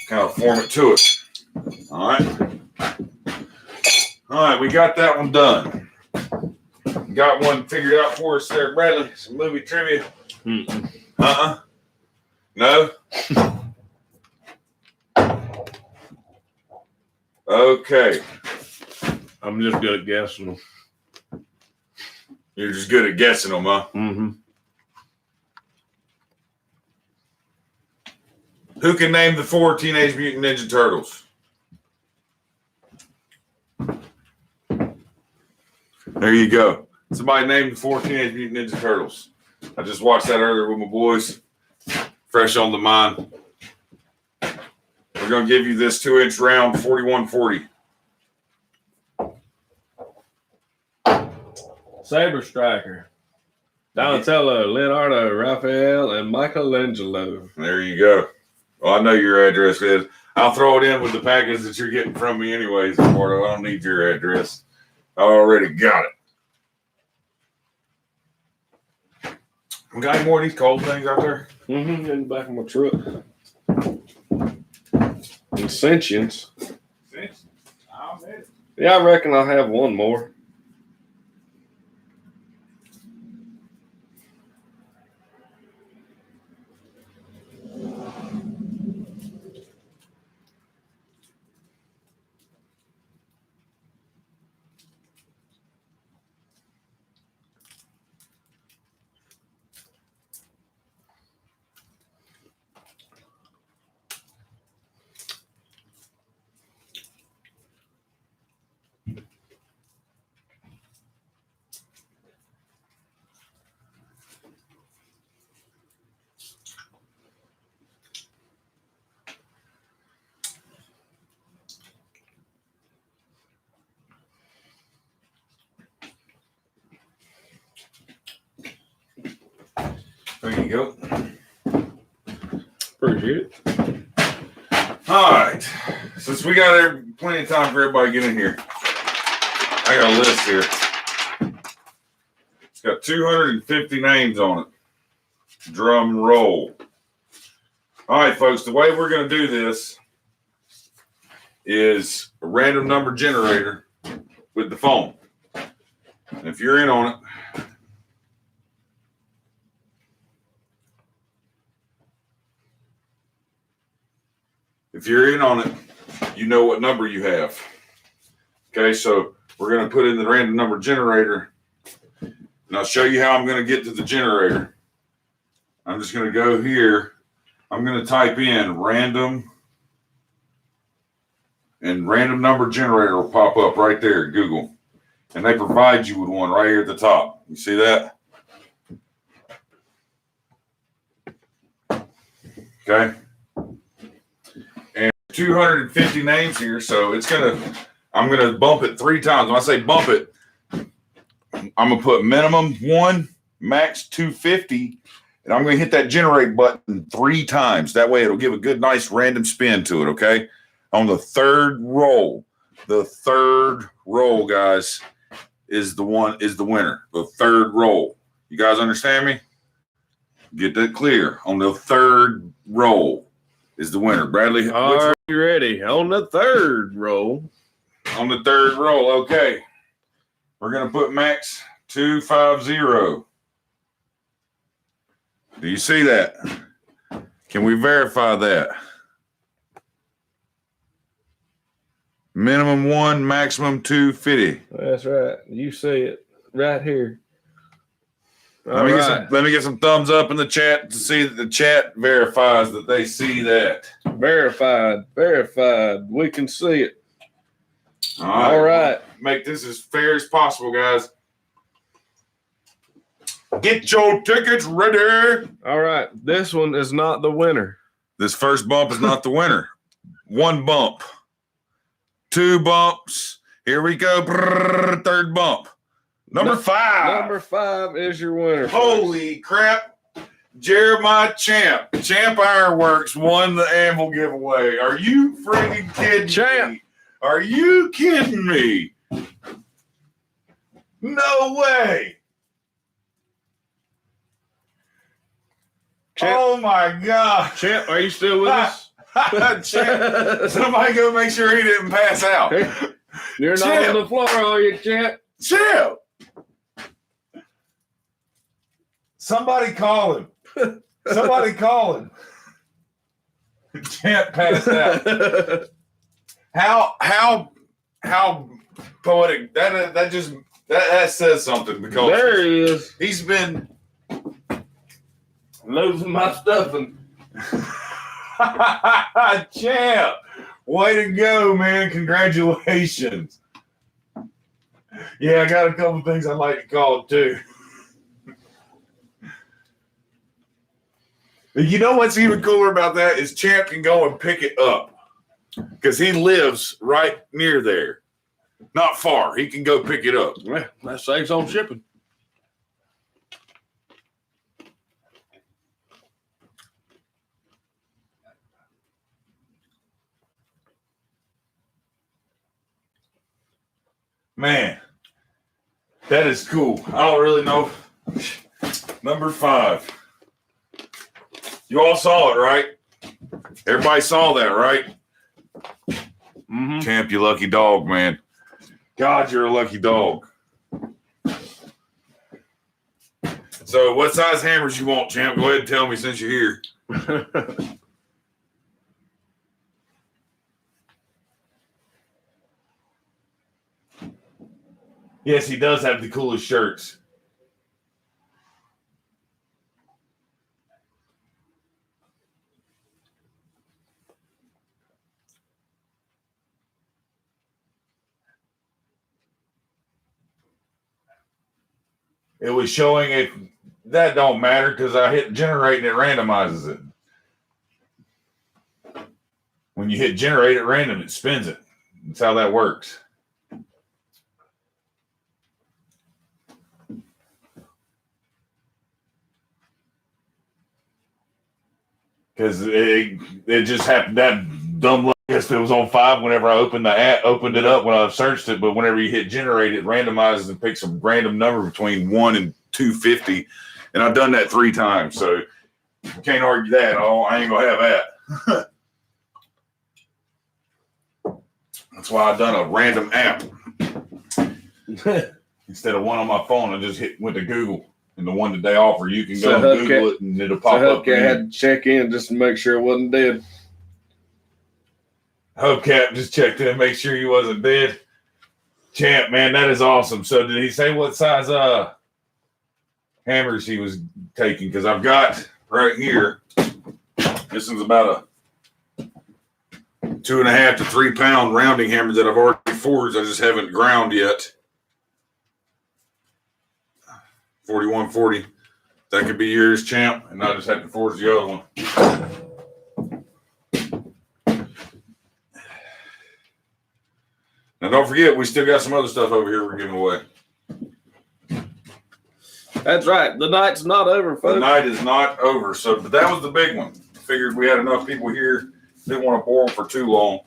A: kind of form it to it. All right. All right, we got that one done. Got one figured out for us there, Bradley. Some movie trivia. No? Okay.
B: I'm just good at guessing them.
A: You're just good at guessing them, huh?
B: Mm-hmm.
A: Who can name the 4 Teenage Mutant Ninja Turtles? There you go. Somebody named the 4 Teenage Mutant Ninja Turtles. I just watched that earlier with my boys. Fresh on the mind. We're going to give you this 2-inch round 4140.
B: Saber Striker. Donatello, Leonardo, Raphael, and Michelangelo.
A: There you go. Well, I know your address is. I'll throw it in with the package that you're getting from me anyways, Eduardo. I don't need your address. I already got it. We got any more of these cold things out there?
B: Mm-hmm. In the back of my truck. And Sentience. Yeah, I reckon I'll have one more.
A: go.
B: Appreciate it.
A: All right. Since we got plenty of time for everybody to get in here, I got a list here. It's got 250 names on it. Drum roll. All right, folks, the way we're going to do this is a random number generator with the phone. And if you're in on it, you know what number you have. Okay, so we're going to put in the random number generator. And I'll show you how I'm going to get to the generator. I'm just going to go here. I'm going to type in random, and random number generator will pop up right there at Google. And they provide you with one right here at the top. You see that? Okay. And 250 names here, so I'm gonna bump it 3 times. When I say bump it, I'm gonna put minimum 1, max 250, and I'm gonna hit that generate button 3 times. That way it'll give a good, nice random spin to it, okay? On the third roll, guys, is the winner. The third roll. You guys understand me? Get that clear. On the third roll is the winner. Bradley,
B: Are you ready? On the third roll.
A: On the third roll, okay. We're going to put max 250. Do you see that? Can we verify that? Minimum 1, maximum 250.
B: That's right. You see it right here.
A: Let me get some thumbs up in the chat to see that the chat verifies that they see that.
B: Verified. We can see it.
A: All right. Make this as fair as possible, guys. Get your tickets ready.
B: All right. This one is not the winner.
A: This first bump is not the winner. 1 bump. 2 bumps. Here we go. Brrr, third bump. Number 5.
B: Number 5 is your winner.
A: Holy crap. Jeremiah Champ Ironworks won the Anvil giveaway. Are you freaking kidding me? Are you kidding me? No way.
B: Champ.
A: Oh my God.
B: Champ, are you still with us?
A: Champ, somebody go make sure he didn't pass out.
B: You're not on the floor, are you, Champ?
A: Champ. Somebody call him. Somebody call him. Champ passed out. How poetic. That says something, because
B: there he is.
A: He's been
B: losing my stuffing.
A: Champ, way to go, man. Congratulations. Yeah, I got a couple things I'd like to call it too. You know what's even cooler about that is Champ can go and pick it up, because he lives right near there. Not far. He can go pick it up.
B: Yeah, that saves on shipping.
A: Man, that is cool. I don't really know. Number 5. You all saw it, right? Everybody saw that, right?
B: Mm-hmm.
A: Champ, you lucky dog, man. God, you're a lucky dog. So what size hammers you want, Champ? Go ahead and tell me since you're here. Yes, he does have the coolest shirts. It was showing it. That don't matter, because I hit generate and it randomizes it. When you hit generate at random, it spins it. That's how that works. because it just happened. That dumb luck, I guess it was on 5 whenever I opened it up when I searched it. But whenever you hit generate, it randomizes and picks a random number between 1 and 250. And I've done that 3 times. So you can't argue that. Oh, I ain't going to have that. That's why I've done a random app. Instead of one on my phone, I just went to Google. And the one that they offer, you can go and Google it and it'll pop up.
B: I had to check in just to make sure it wasn't dead.
A: Hubcap just checked in, make sure he wasn't dead. Champ, man, that is awesome. So did he say what size hammers he was taking? Because I've got right here, this is about a 2.5 to 3 pound rounding hammer that I've already forged. I just haven't ground yet. 4140. That could be yours, champ, and I just had to forge the other one. Now, don't forget, we still got some other stuff over here we're giving away.
B: That's right. The night's not over, folks.
A: The night is not over. But that was the big one. I figured we had enough people here. Didn't want to bore them for too long.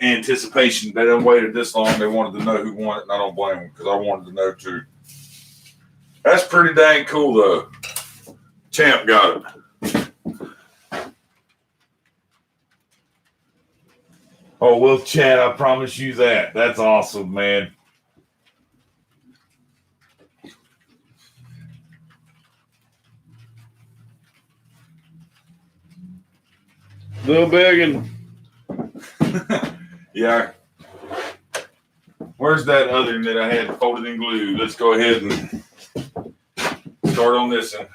A: Anticipation. They done waited this long. They wanted to know who won it, and I don't blame them because I wanted to know too. That's pretty dang cool, though. Champ got it. Oh, we'll chat. I promise you that. That's awesome, man.
B: Little big and
A: yeah. Where's that other one that I had folded in glue? Let's go ahead and start on this one.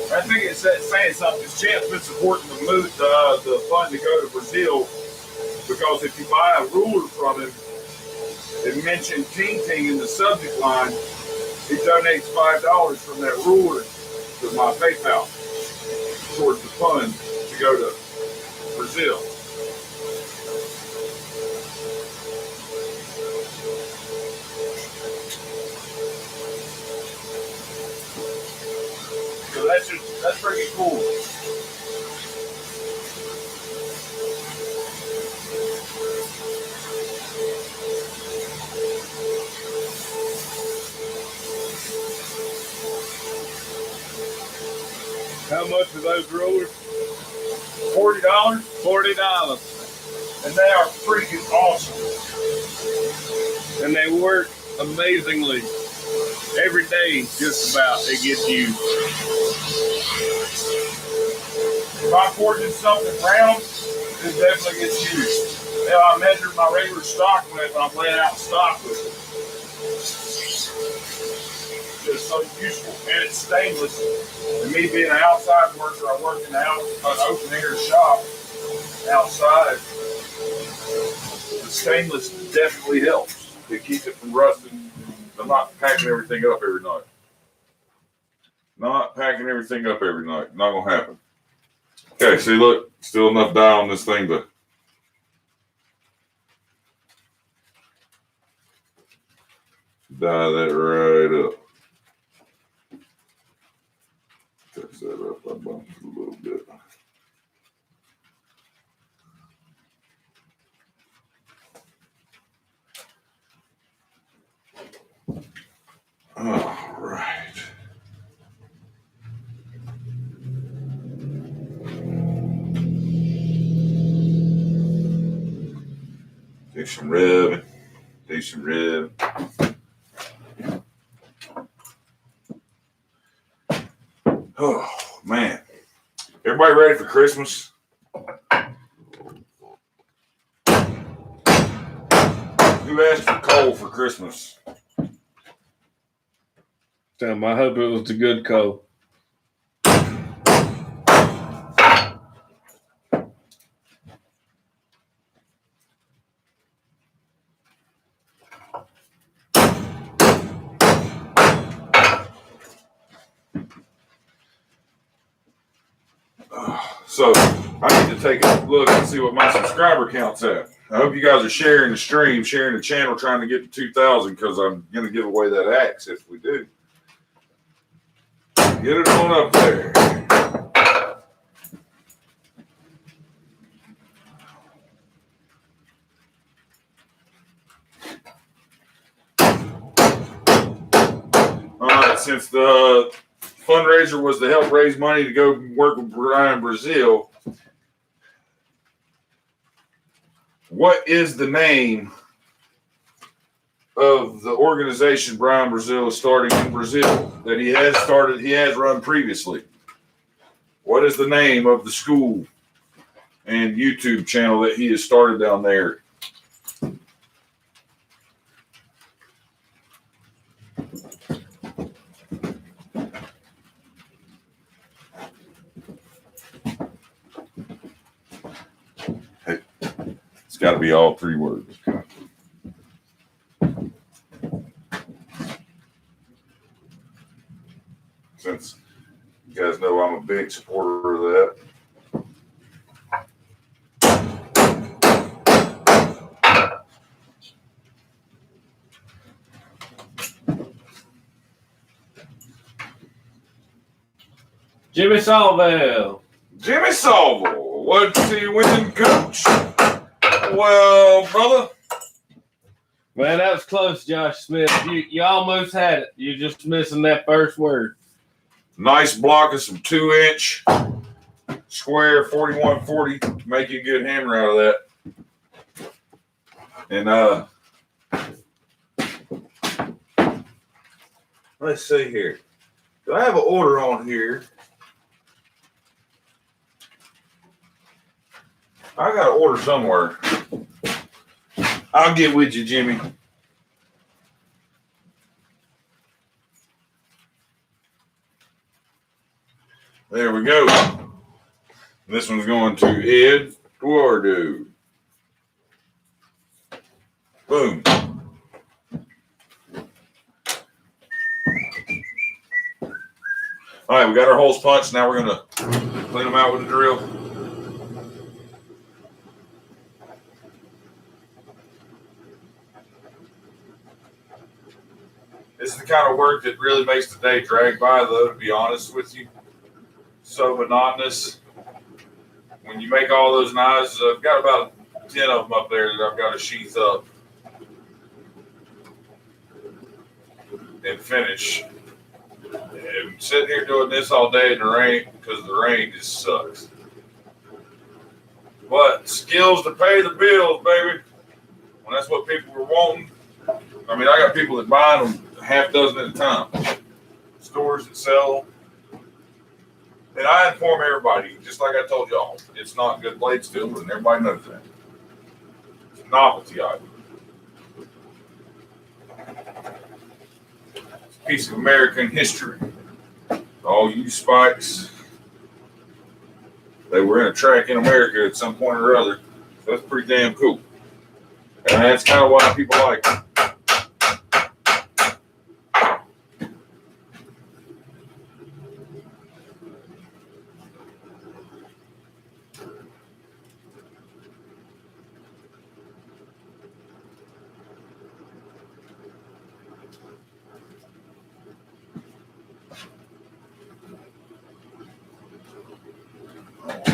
A: I think it's saying something. This Champ's been supporting the fund to go to Brazil because if you buy a ruler from him, it mentioned Ting Ting in the subject line. He donates $5 from that ruler to my PayPal towards the fund to go to Brazil. So that's pretty cool.
B: how much are those rulers?
A: $40?
B: $40.
A: And they are freaking awesome.
B: And they work amazingly. Every day, just about, they get used.
A: If I'm forging something round, it definitely gets used. Now I measure my regular stock when I'm laying out stock with it. It's so useful, and it's stainless. And me being an outside worker, I work in an open air shop outside. The stainless definitely helps. It keeps it from rusting. I'm not packing everything up every night. Not gonna happen. Okay, see, look, still enough dye on this thing to dye that right up. Touch that up a little bit. All right. Do some rib. Oh, man. Everybody ready for Christmas? Who asked for coal for Christmas?
B: Damn, I hope it was the good coal.
A: So I need to take a look and see what my subscriber count's at. I hope you guys are sharing the stream, sharing the channel, trying to get to 2,000 because I'm going to give away that axe if we do. Get it on up there. All right, since the fundraiser was to help raise money to go work with Brian Brazil, what is the name of the organization Brian Brazil is starting in Brazil that he has run previously? What is the name of the school and YouTube channel that he has started down there? Hey, it's got to be all 3 words. Since you guys know I'm a big supporter of that.
B: Jimmy Salville.
A: Jimmy Salvo, what's he winning, coach? Well, brother.
B: Man, that was close, Josh Smith. You almost had it. You're just missing that first word.
A: Nice block of some 2-inch square 4140. Make you a good hammer out of that. And let's see here. Do I have an order on here? I got an order somewhere. I'll get with you, Jimmy. There we go. This one's going to Eduardo. Boom. All right, we got our holes punched. Now we're going to clean them out with a drill. This is the kind of work that really makes the day drag by, though, to be honest with you. So monotonous. When you make all those knives, I've got about 10 of them up there that I've got to sheath up and finish. And sitting here doing this all day in the rain because the rain just sucks. But skills to pay the bills, baby. Well, that's what people were wanting. I mean, I got people that buy them half dozen at a time. Stores that sell them. And I inform everybody, just like I told y'all, it's not good blade steel, and everybody knows that. It's a novelty item. It's a piece of American history. All you spikes, they were in a track in America at some point or other. So that's pretty damn cool. And that's kind of why people like it.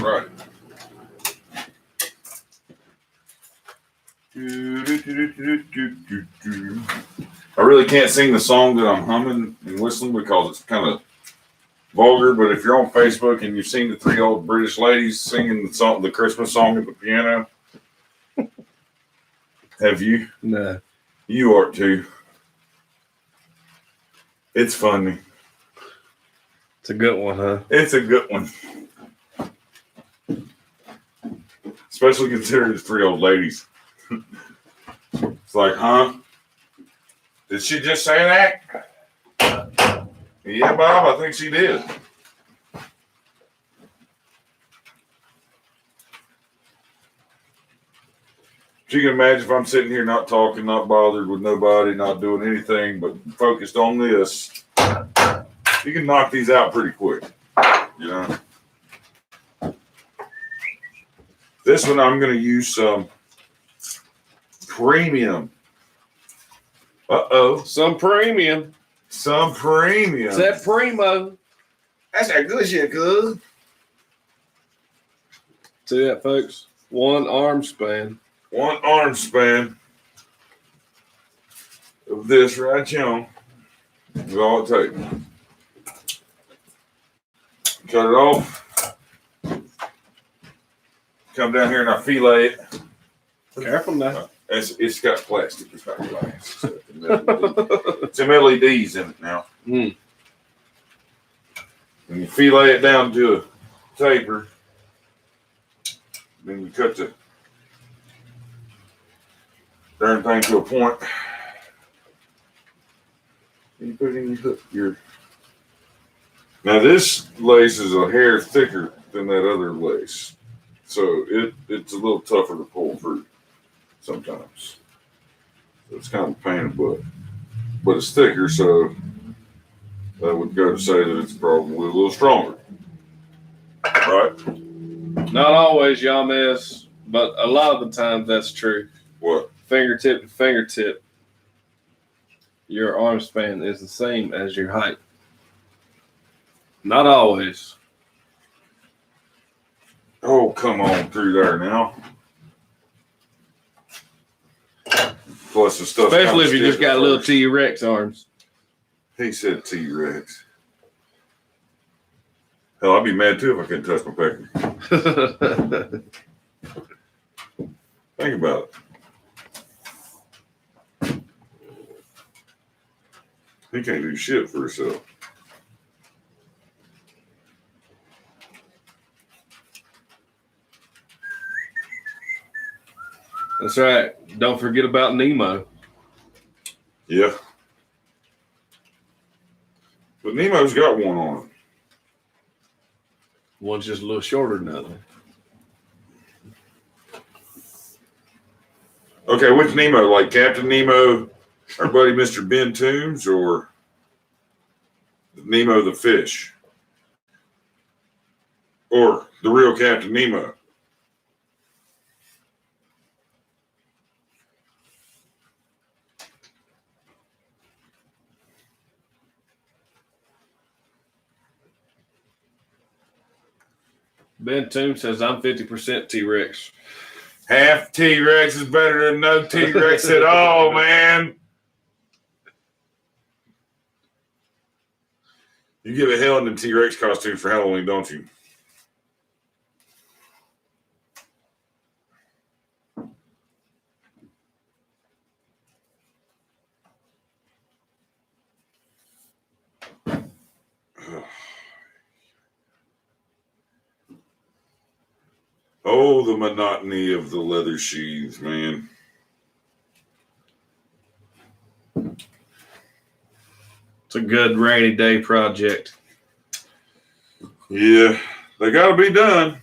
A: Right. I really can't sing the song that I'm humming and whistling because it's kind of vulgar, but if you're on Facebook and you've seen the 3 old British ladies singing the song, the Christmas song at the piano, have you?
B: No.
A: You are too. It's funny.
B: It's a good one, huh?
A: It's a good one. Especially considering it's 3 old ladies. It's like, huh? Did she just say that? Yeah, Bob, I think she did. You can imagine if I'm sitting here not talking, not bothered with nobody, not doing anything, but focused on this, you can knock these out pretty quick, you know? This one I'm going to use some premium.
B: Some premium.
A: Some premium.
B: It's that primo.
A: That's that good shit, cuz.
B: See that, folks? One arm span.
A: One arm span of this right here is all it takes. Cut it off. Come down here and I fillet it.
B: Careful now.
A: It's got plastic. It's not glass. It's some LEDs in it now.
B: Mm.
A: And you fillet it down to a taper. Then you cut the darn thing to a point. And you put it in your Now this lace is a hair thicker than that other lace. So it's a little tougher to pull through sometimes. So it's kind of a pain in the butt. But it's thicker, so that would go to say that it's probably a little stronger. Right?
B: Not always, y'all miss, but a lot of the times that's true.
A: What?
B: Fingertip to fingertip, your arm span is the same as your height. Not always.
A: Oh, come on through there now. Plus the stuff.
B: Especially if you just got little T-Rex arms.
A: He said T-Rex. Hell, I'd be mad too if I couldn't touch my pecker. Think about it. He can't do shit for himself.
B: That's right. Don't forget about Nemo.
A: Yeah. But Nemo's got one on him.
B: One's just a little shorter than the other.
A: Okay, which Nemo? Like Captain Nemo, our buddy Mr. Ben Toombs, or Nemo the fish? Or the real Captain Nemo?
B: Ben Toom says I'm 50% T-Rex.
A: Half T-Rex is better than no T-Rex at all, man. You give a hell in the T-Rex costumes for Halloween, don't you? Oh, the monotony of the leather sheaths, man.
B: It's a good rainy day project.
A: Yeah, they got to be done.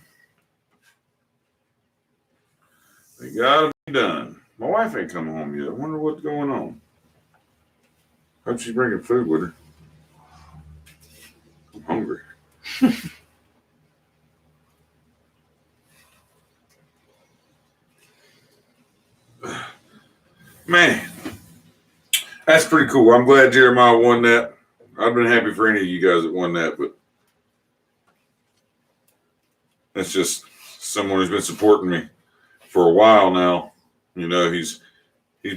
A: They got to be done. My wife ain't coming home yet. I wonder what's going on. Hope she's bringing food with her. I'm hungry. Man, that's pretty cool. I'm glad Jeremiah won that. I've been happy for any of you guys that won that, but that's just someone who's been supporting me for a while now. You know, he's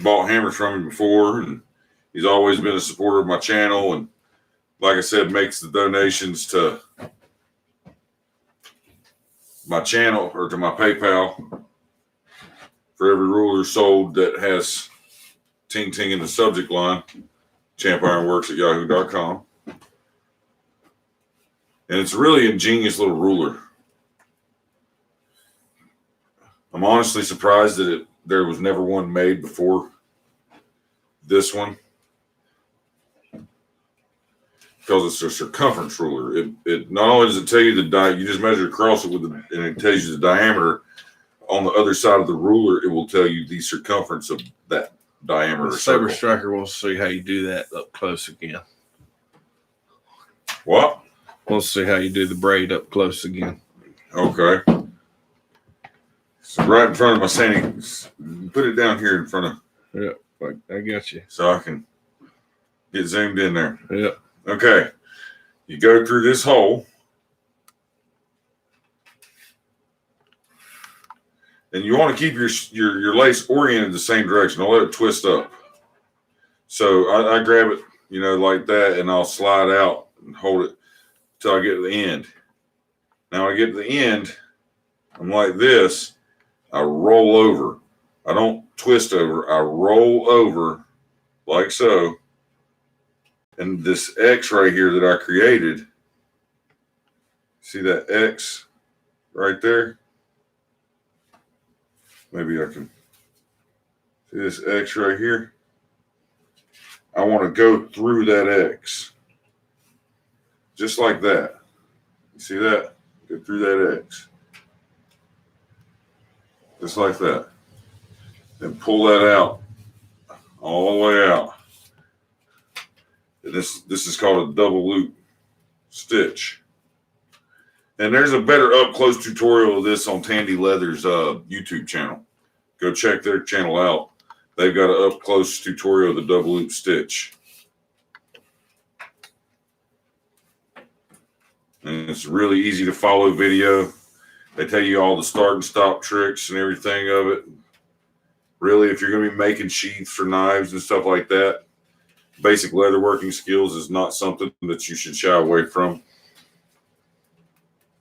A: bought hammers from me before, and he's always been a supporter of my channel, and like I said, makes the donations to my channel or to my PayPal for every ruler sold that has ting ting in the subject line. champironworks@yahoo.com. And it's a really ingenious little ruler. I'm honestly surprised that there was never one made before this one, because it's a circumference ruler. It not only does it tell you the you just measure across it and it tells you the diameter. On the other side of the ruler, it will tell you the circumference of that diameter.
B: Saber Striker wants to see how you do that up close again.
A: What?
B: Wants to see how you do the braid up close again.
A: Okay. So right in front of my sanding. Put it down here in front of.
B: Yep, I got you.
A: So I can get zoomed in there.
B: Yep.
A: Okay. You go through this hole. And you want to keep your lace oriented the same direction. Don't let it twist up. So I grab it, like that, and I'll slide out and hold it till I get to the end. Now I get to the end, I'm like this. I roll over. I don't twist over. I roll over like so. And this X right here that I created, see that X right there? Maybe I can see this X right here. I want to go through that X. Just like that. You see that? Go through that X. Just like that. Then pull that out. All the way out. And this is called a double loop stitch. And there's a better up close tutorial of this on Tandy Leather's YouTube channel. Go check their channel out. They've got an up close tutorial of the double loop stitch. And it's really easy to follow video. They tell you all the start and stop tricks and everything of it. Really, if you're going to be making sheaths for knives and stuff like that, basic leatherworking skills is not something that you should shy away from.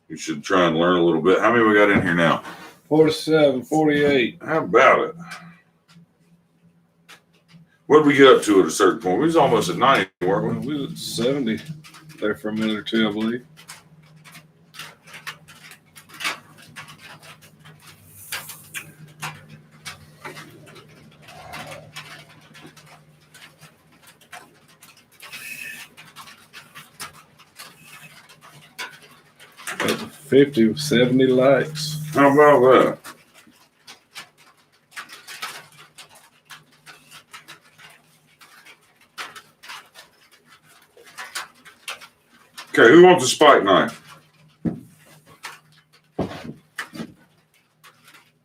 A: You should try and learn a little bit. How many we got in here now?
B: 47, 48.
A: How about it? What did we get up to at a certain point? We was almost at 90, weren't we?
B: We was at 70 there for a minute or two, I believe. At 50, 70 likes.
A: How about that? Okay, who wants a spike knife?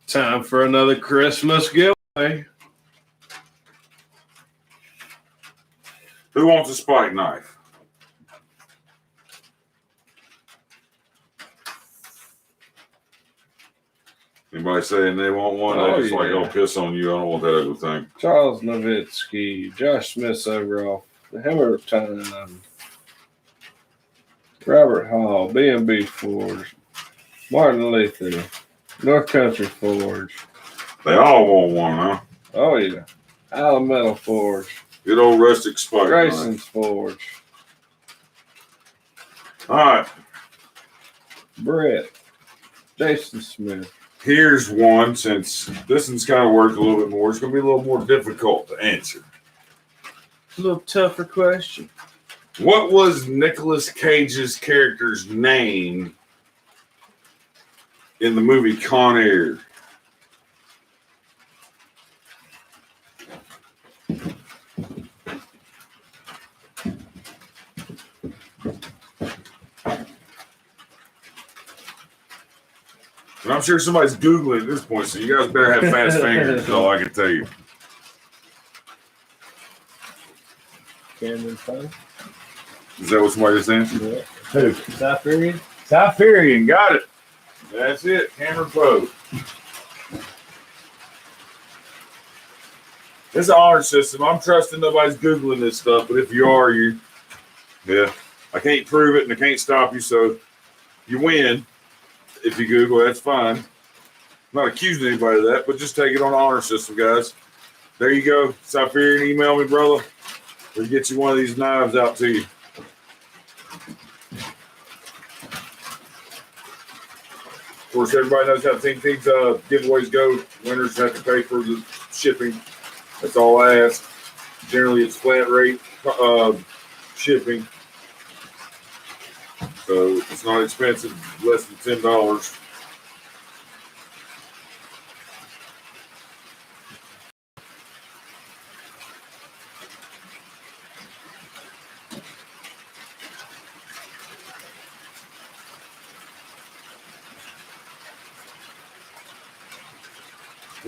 B: Time for another Christmas giveaway.
A: Who wants a spike knife? Anybody saying they want one?
B: Oh,
A: They just like,
B: yeah.
A: I'll piss on you. I don't want that ugly thing.
B: Charles Nowitzki, Josh Smith's overall, the Hammer Time, Robert Hall, B&B Forge, Martin Lether, North Country Forge.
A: They all want one, huh?
B: Oh yeah, Alametal Forge,
A: Good old rustic spike knife.
B: Grayson's Forge,
A: All right.
B: Brett, Jason Smith.
A: Here's one, since this one's kind of worked a little bit more. It's going to be a little more difficult to answer.
B: A little tougher question.
A: What was Nicolas Cage's character's name in the movie Con Air? And I'm sure somebody's Googling at this point, so you guys better have fast fingers, is all I can tell you.
B: Cameron Fun.
A: Is that what somebody just answered?
B: Yeah.
A: Who?
B: Siberian.
A: Siberian, got it. That's it, Cameron Poe. It's an honor system. I'm trusting nobody's Googling this stuff, but if you are, yeah. I can't prove it and I can't stop you, so you win. If you Google, that's fine. I'm not accusing anybody of that, but just take it on the honor system, guys. There you go. Siberian, email me, brother. We'll get you one of these knives out to you. Of course, everybody knows how Team Team's giveaways go. Winners have to pay for the shipping. That's all I ask. Generally, it's flat rate shipping. So it's not expensive, less than $10.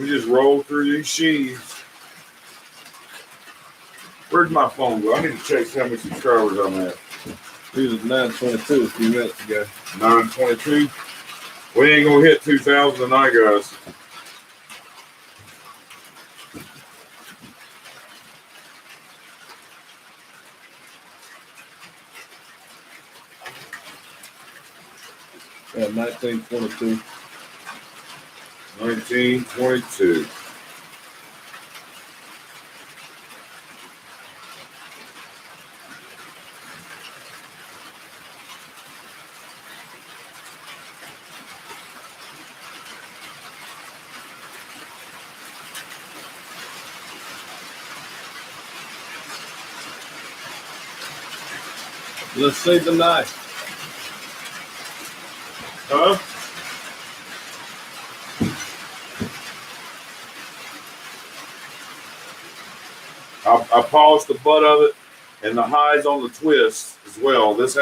A: We just roll through these sheaths. Where'd my phone go? I need to check how many subscribers I'm at.
B: He was 922 a few minutes ago.
A: 922. We ain't gonna hit 2,000 tonight, guys.
B: Yeah, 1922.
A: 1922.
B: Let's see the knife.
A: Huh? I polished the butt of it and the highs on the twist as well. This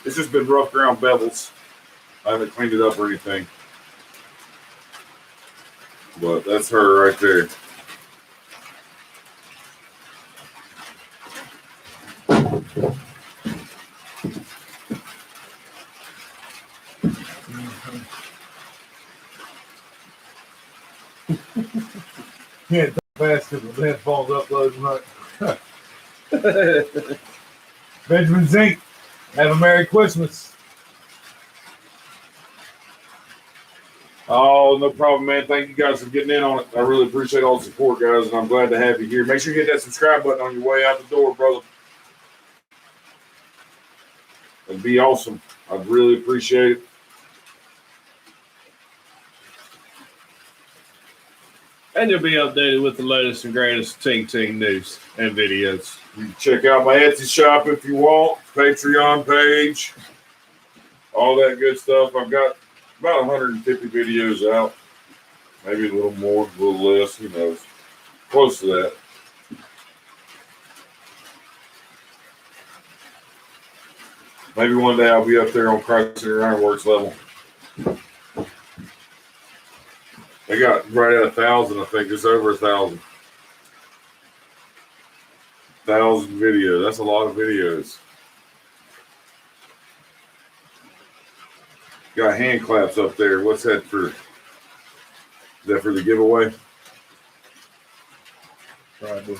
A: just been rough ground bevels. I haven't cleaned it up or anything. But that's her right there. Can't talk fast because my headphones uploading right. Benjamin Zink, have a Merry Christmas. Oh, no problem, man. Thank you guys for getting in on it. I really appreciate all the support, guys, and I'm glad to have you here. Make sure you hit that subscribe button on your way out the door, brother. It'd be awesome. I'd really appreciate it.
B: And you'll be updated with the latest and greatest Ting Ting news and videos.
A: You can check out my Etsy shop if you want, Patreon page, all that good stuff. I've got about 150 videos out, maybe a little more, a little less, who knows. Close to that. Maybe one day I'll be up there on Chrysler Ironworks level. They got right at 1,000, I think, just over 1,000. 1,000 videos. That's a lot of videos. Got hand claps up there. What's that for? Is that for the giveaway?
B: Probably.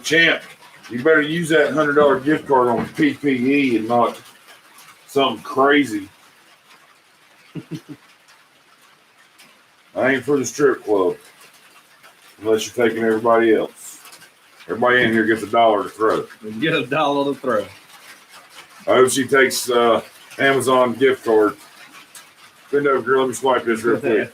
A: Champ, you better use that $100 gift card on PPE and not something crazy. I ain't for the strip club. Unless you're taking everybody else. Everybody in here gets $1 to throw.
B: And get $1 to throw.
A: I hope she takes Amazon gift card. Bend over, girl. Let me swipe this real quick.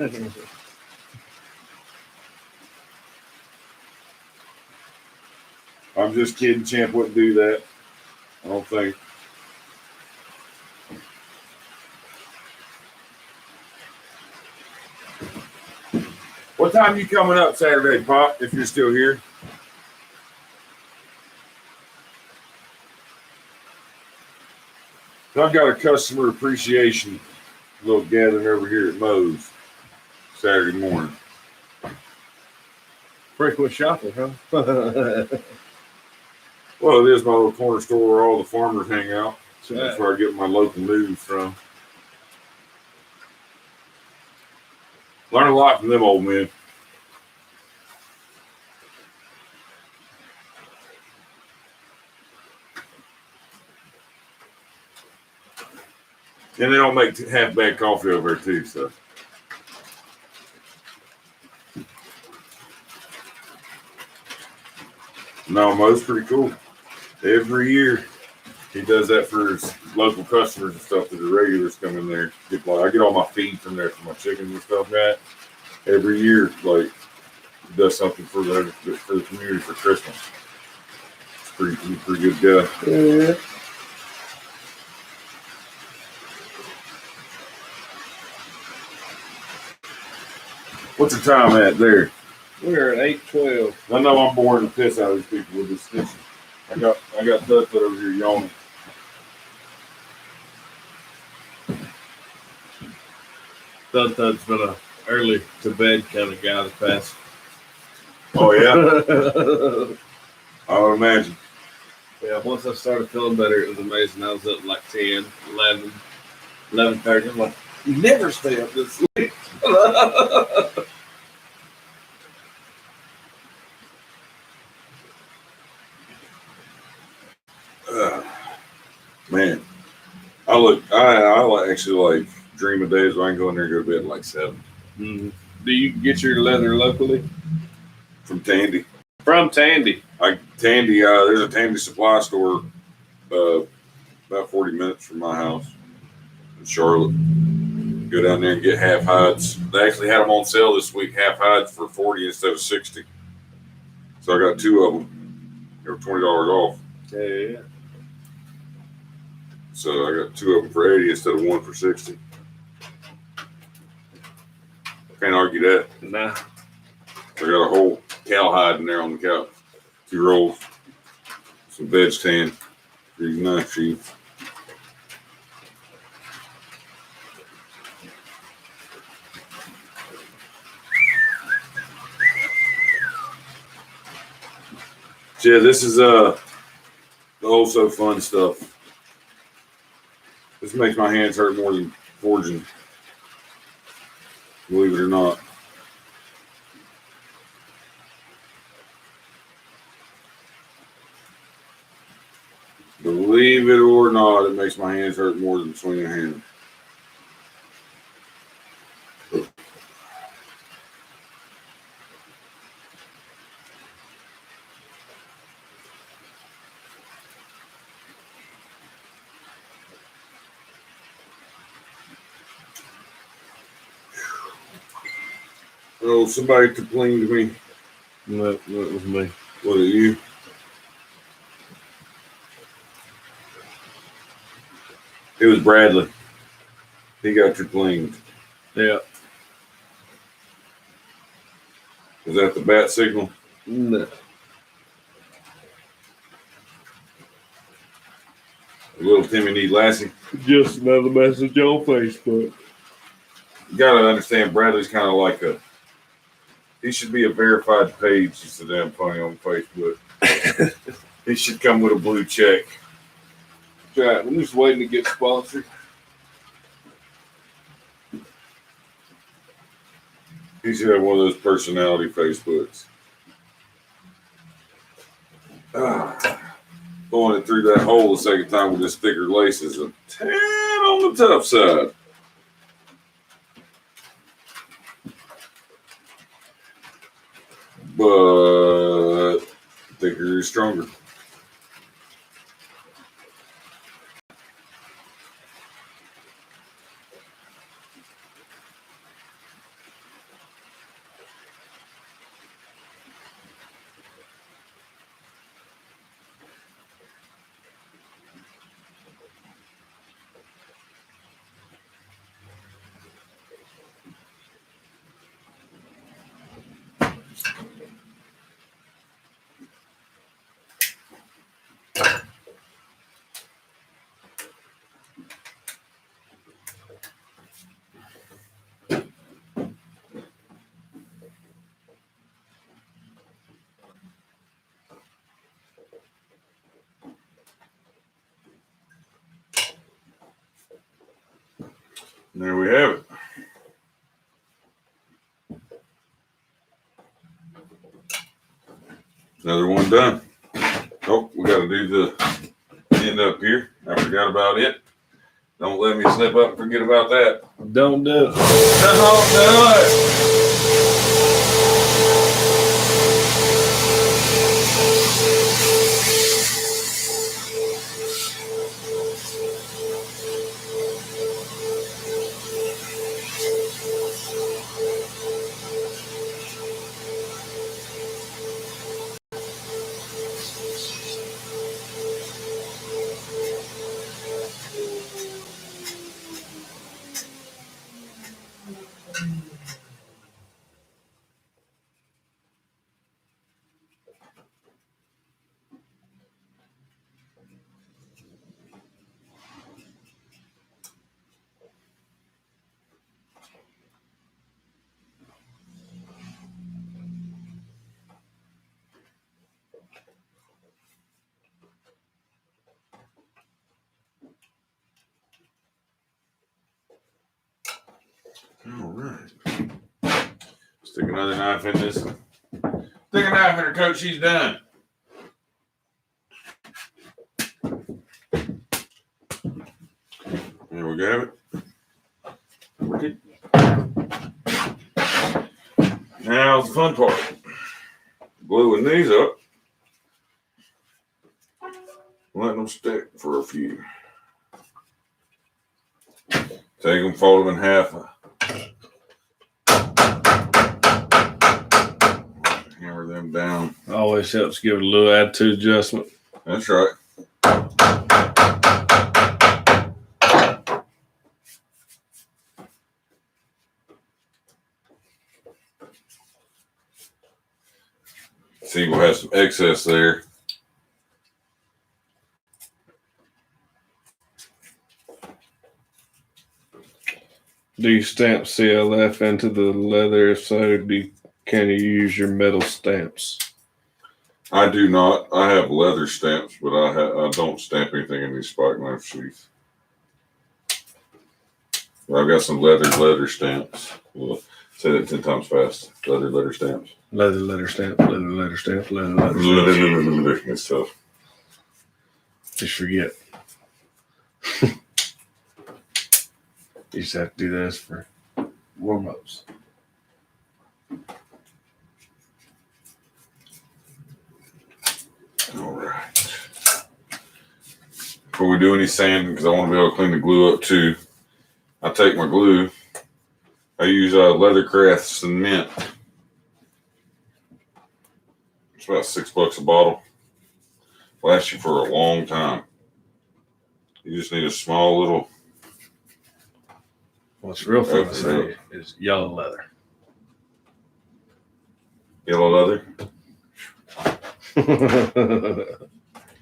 A: I'm just kidding. Champ wouldn't do that. I don't think. What time you coming up Saturday, Pop, if you're still here? I've got a customer appreciation little gathering over here at Moe's Saturday morning.
B: Frequent shopper, huh?
A: Well, it is my little corner store where all the farmers hang out. So
B: Yeah.
A: that's where I get my local news from. Learn a lot from them old men. And they don't make half bad coffee over there too, so. No, Mo's pretty cool. Every year he does that for his local customers and stuff that the regulars come in there. I get all my feed from there for my chickens and stuff like that. Every year, like, he does something for the community for Christmas. He's pretty good guy.
B: Yeah.
A: What's the time at there?
B: We're at 8:12.
A: I know I'm boring the piss out of these people with this stitching. I got Dudfoot over here yawning.
B: Thud's been a early to bed kind of guy the past.
A: Oh yeah, I would imagine.
B: Yeah, once I started feeling better, it was amazing. I was up like 10, 11, 11:30. I'm like, you never stay up this late.
A: Man, I actually like dream of days where I can go in there and go to bed at like 7.
B: Mm. Do you get your leather locally?
A: From Tandy.
B: From Tandy.
A: There's a Tandy supply store about 40 minutes from my house in Charlotte. Go down there and get half hides. They actually had them on sale this week, half hides for 40 instead of 60. So I got 2 of them. They were $20 off.
B: Yeah.
A: So I got 2 of them for 80 instead of 1 for 60. Can't argue that.
B: Nah.
A: I got a whole cow hide in there on the couch. 2 rolls. Some veg tan. These knife sheaths. Yeah, this is the also fun stuff. This makes my hands hurt more than forging. Believe it or not. Believe it or not, it makes my hands hurt more than swinging a hammer. Oh, somebody complained to me.
B: That was me.
A: Was it you? It was Bradley. He got complained.
B: Yeah.
A: Was that the bat signal?
B: No.
A: Little Timmy need Lassie.
B: Just another message on Facebook.
A: You gotta understand, Bradley's kind of like he should be a verified page. He's so damn funny on Facebook. He should come with a blue check.
B: Right, I'm just waiting to get sponsored.
A: He should have one of those personality Facebooks. Going it through that hole the second time with this thicker lace is a 10 on the tough side. But thicker is stronger. There we have it. Another one done. Oh, we got to do the end up here. I forgot about it. Don't let me slip up and forget about that.
B: Don't do it.
A: Don't do it. All right. Stick another knife in this. Stick a knife in her coat. She's done. There we go. Now the fun part. Gluing these up. Letting them stick for a few. Take them, fold them in half. Hammer them down.
B: Always helps give it a little attitude adjustment.
A: That's right. See, we'll have some excess there.
B: Do you stamp CLF into the leather? If so, can you use your metal stamps?
A: I do not. I have leather stamps, but I don't stamp anything in these spike knife sheaths. I've got some leather stamps. Well, say that 10 times fast. Leather stamps.
B: Leather stamp, leather stamp, leather stamp.
A: It's tough.
B: Just forget. You just have to do this for warm-ups.
A: All right. Before we do any sanding, because I want to be able to clean the glue up too, I take my glue. I use Leathercraft cement. It's about $6 a bottle. Lasts you for a long time. You just need a small little.
B: What's real fun to say is yellow leather.
A: Yellow leather.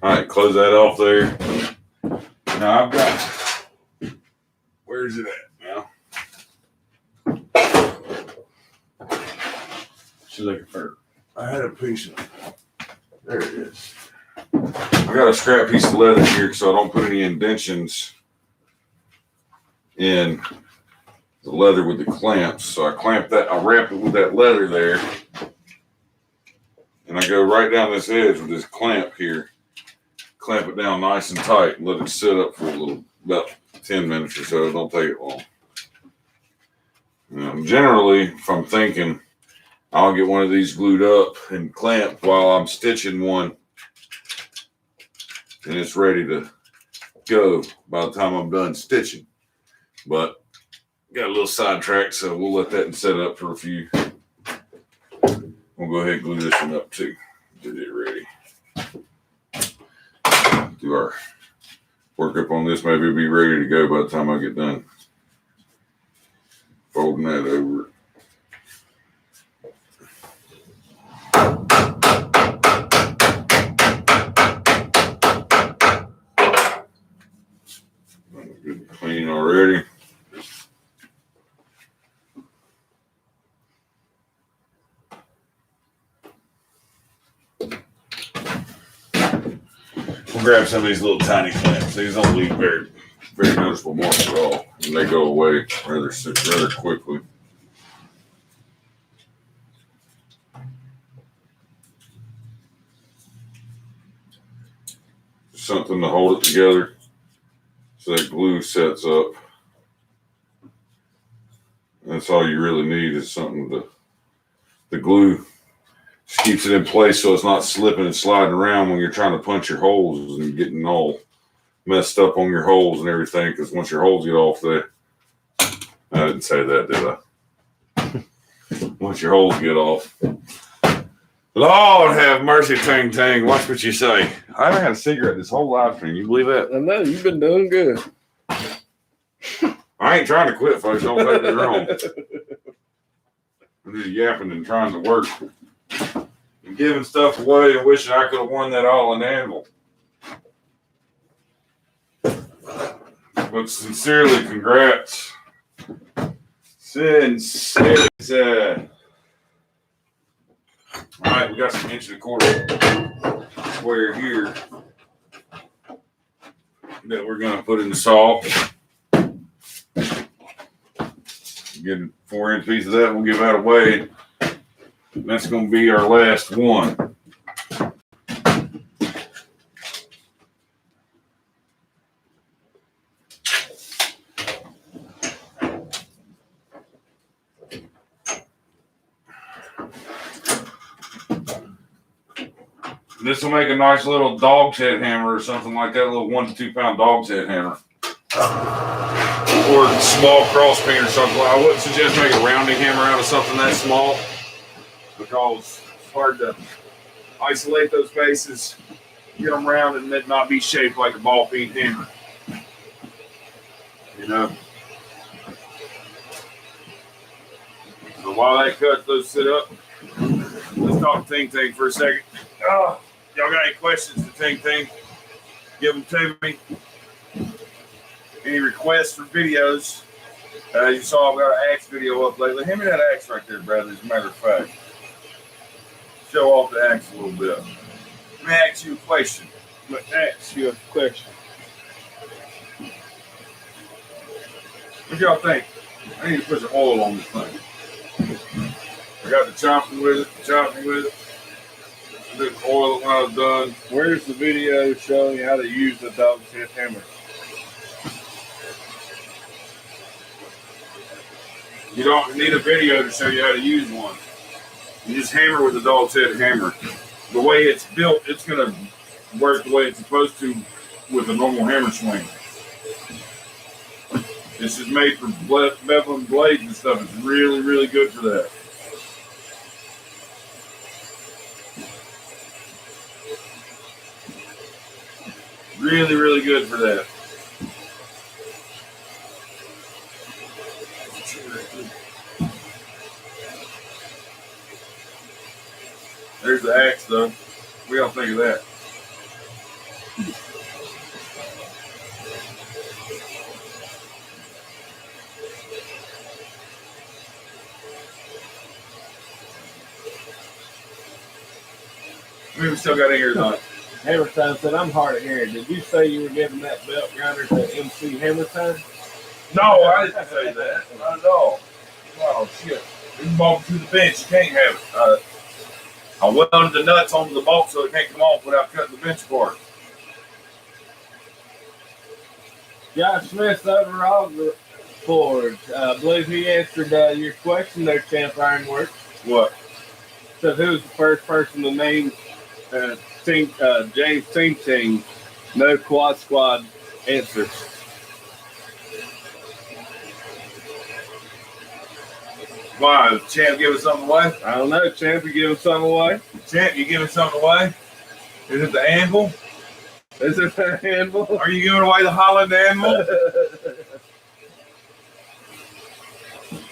A: All right, close that off there. Now I've got. Where's it at now?
B: She's looking for.
A: I had a piece of. There it is. I got a scrap piece of leather here, so I don't put any indentions in the leather with the clamps. So I clamp that. I wrap it with that leather there. And I go right down this edge with this clamp here. Clamp it down nice and tight and let it sit up for a little, about 10 minutes or so. Don't take it long. Generally, if I'm thinking, I'll get one of these glued up and clamped while I'm stitching one. And it's ready to go by the time I'm done stitching. But got a little sidetracked, so we'll let that set up for a few. We'll go ahead and glue this one up too. Get it ready. Do our work up on this. Maybe it'll be ready to go by the time I get done folding that over. Good clean already. We'll grab some of these little tiny clamps. These don't leave very noticeable marks at all, and they go away rather quickly. Something to hold it together so that glue sets up. That's all you really need is something to. The glue just keeps it in place so it's not slipping and sliding around when you're trying to punch your holes and getting all messed up on your holes and everything. Because once your holes get off there, I didn't say that, did I? Once your holes get off. Lord have mercy, Tang Tang. Watch what you say. I haven't had a cigarette this whole live stream. You believe that?
B: I know, you've been doing good.
A: I ain't trying to quit, folks. Don't take me wrong. I'm just yapping and trying to work. And giving stuff away and wishing I could have won that all in Anvil. But sincerely, congrats. Sincerely. All right, we got some 1.25 square here that we're going to put in the saw. get a 4-inch piece of that. We'll give that away. That's going to be our last one. This will make a nice little dog's head hammer or something like that, a little 1 to 2 pound dog's head hammer. Or a small cross pin or something. I wouldn't suggest making a rounding hammer out of something that small because it's hard to isolate those bases, get them round, and it not be shaped like a ball peen hammer. You know? So while that cuts those sit up, let's talk Ting Ting for a second. Oh, y'all got any questions to Ting Ting? Give them to me. Any requests for videos? You saw I've got an axe video up lately. Hand me that axe right there, Bradley, as a matter of fact. Show off the axe a little bit. Let me ask you a question. What y'all think? I need to put some oil on this thing. I got the chopping with it. I did oil when I was done.
B: Where's the video showing how to use the dog's head hammer?
A: You don't need a video to show you how to use one. You just hammer with the dog's head hammer. The way it's built, it's going to work the way it's supposed to with a normal hammer swing. This is made for beveling blades and stuff. It's really, really good for that. Really, really good for that. There's the axe, though. What do y'all think of that? We still got in here tonight.
B: Hammer Time said, I'm hard of hearing. Did you say you were giving that belt grinder to MC Hammer Time?
A: No, I didn't say that. Not at all. Oh, shit. You can bolt to the bench. You can't have it. I welded the nuts onto the bolt so it can't come off without cutting the bench apart.
B: Josh Smith overall Ford. I believe he answered your question there, Champ Ironworks.
A: What?
B: So who was the first person to name James Ting Ting? No Quad Squad answers.
A: Why? Champ giving something away?
B: I don't know. Champ, you giving something away?
A: Champ, you giving something away? Is it the Anvil?
B: Is it the Anvil?
A: Are you giving away the Holland Anvil?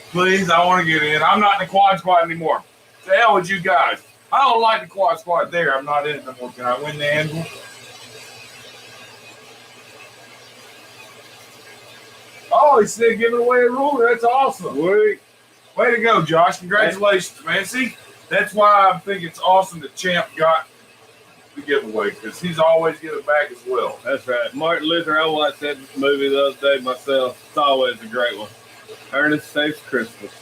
A: Please, I want to get in. I'm not in the quad squad anymore. The hell with you guys. I don't like the quad squad there. I'm not in it no more. Can I win the Anvil? Oh, he said giving away a ruler. That's awesome. Way to go, Josh. Congratulations, man. See, that's why I think it's awesome that Champ got the giveaway, because he's always giving back as well.
B: That's right. Martin Luther, I watched that movie the other day myself. It's always a great one. Ernest Saves Christmas.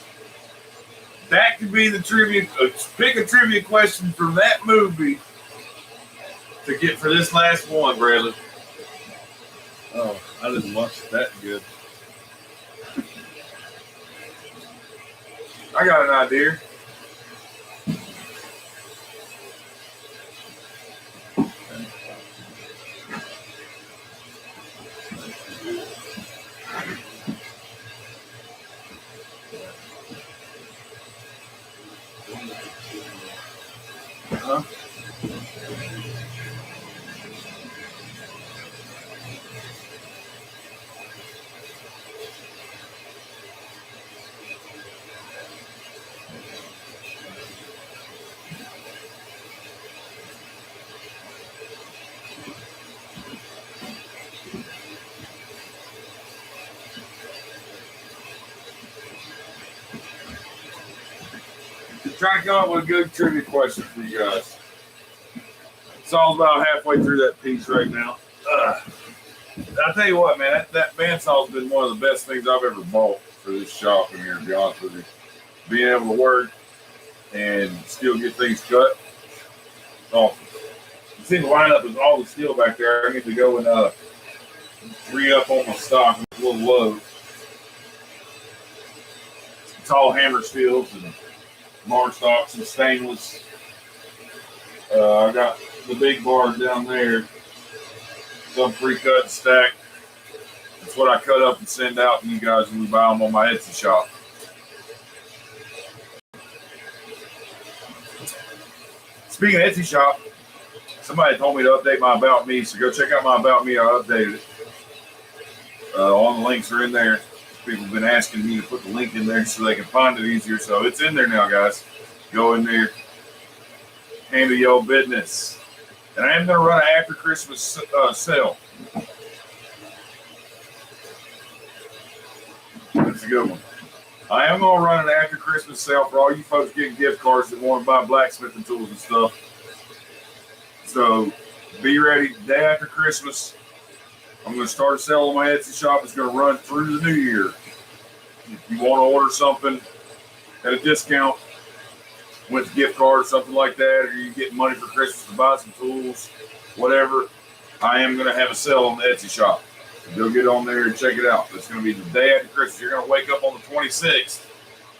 A: That could be the trivia. Pick a trivia question from that movie to get for this last one, Bradley.
B: Oh, I didn't watch it that good.
A: I got an idea. Huh? Trying to come up with a good trivia question for you guys. It's all about halfway through that piece right now. I'll tell you what, man, that bandsaw has been one of the best things I've ever bought for for this shop in here, to be honest with you. Being able to work and still get things cut. Awesome. You see the lineup is all the steel back there. I need to go and re-up on my stock. It's a little low. It's all hammer steels and bar stocks and stainless. I got the big bars down there. Some pre-cut and stacked. That's what I cut up and send out to you guys when we buy them on my Etsy shop. Speaking of Etsy shop, somebody told me to update my About Me, so go check out my About Me. I updated it. All the links are in there. People have been asking me to put the link in there so they can find it easier, so it's in there now, guys. Go in there, handle your business. And I am going to run an after Christmas sale. That's a good one. I am going to run an after Christmas sale for all you folks getting gift cards that want to buy blacksmithing tools and stuff. So be ready. Day after Christmas, I'm going to start a sale on my Etsy shop. It's going to run through the new year. If you want to order something at a discount with a gift card or something like that, or you get money for Christmas to buy some tools, whatever, I am going to have a sale on the Etsy shop. So go get on there and check it out. It's going to be the day after Christmas. You're going to wake up on the 26th,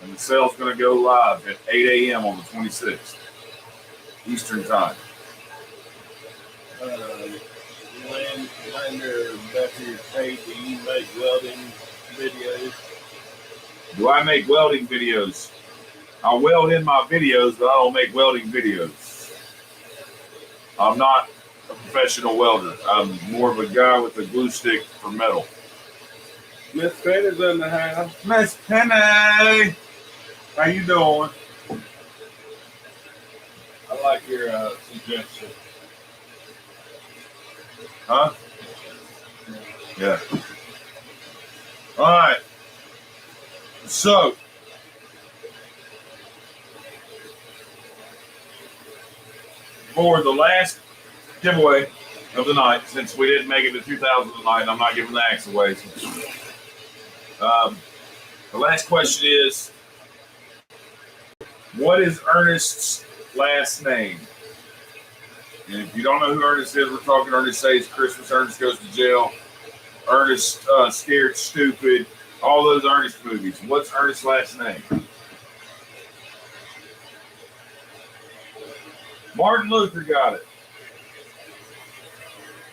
A: and the sale's going to go live at 8 a.m. on the 26th, Eastern Time.
B: Lander, Becky, hey, do you make welding videos?
A: Do I make welding videos? I weld in my videos, but I don't make welding videos. I'm not a professional welder. I'm more of a guy with a glue stick for metal.
B: Miss Penny's in the house.
A: Miss Penny! How you doing?
B: I like your suggestion.
A: Huh? Yeah. All right. So, for the last giveaway of the night, since we didn't make it to 2,000 tonight, I'm not giving the axe away. The last question is, what is Ernest's last name? And if you don't know who Ernest is, we're talking Ernest Saves Christmas, Ernest Goes to Jail, Ernest Scared Stupid, all those Ernest movies. What's Ernest's last name? Martin Luther got it.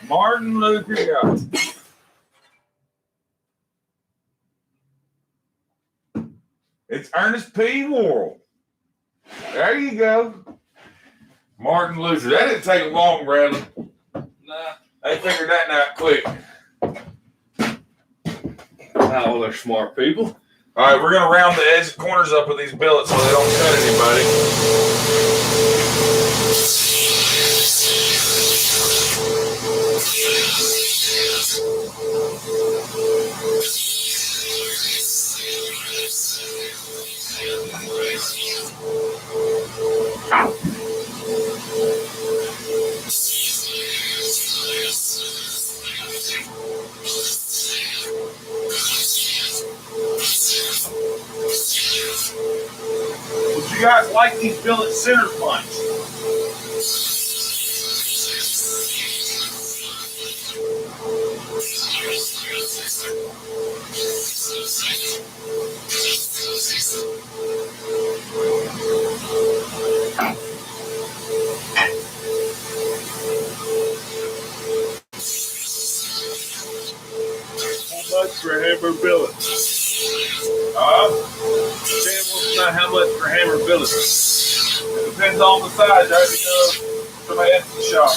A: Martin Luther got it. It's Ernest P. Worrell. There you go. Martin Luther. That didn't take long, Bradley.
B: Nah.
A: They figured that out quick.
B: Oh, they're smart people.
A: All right, we're going to round the edge corners up with these billets so they don't cut anybody. Would you guys like these billet center punch?
B: How much for hammer billet? Sam wants to know how much for hammer billet.
A: It depends on the size. I have to go to my Etsy shop.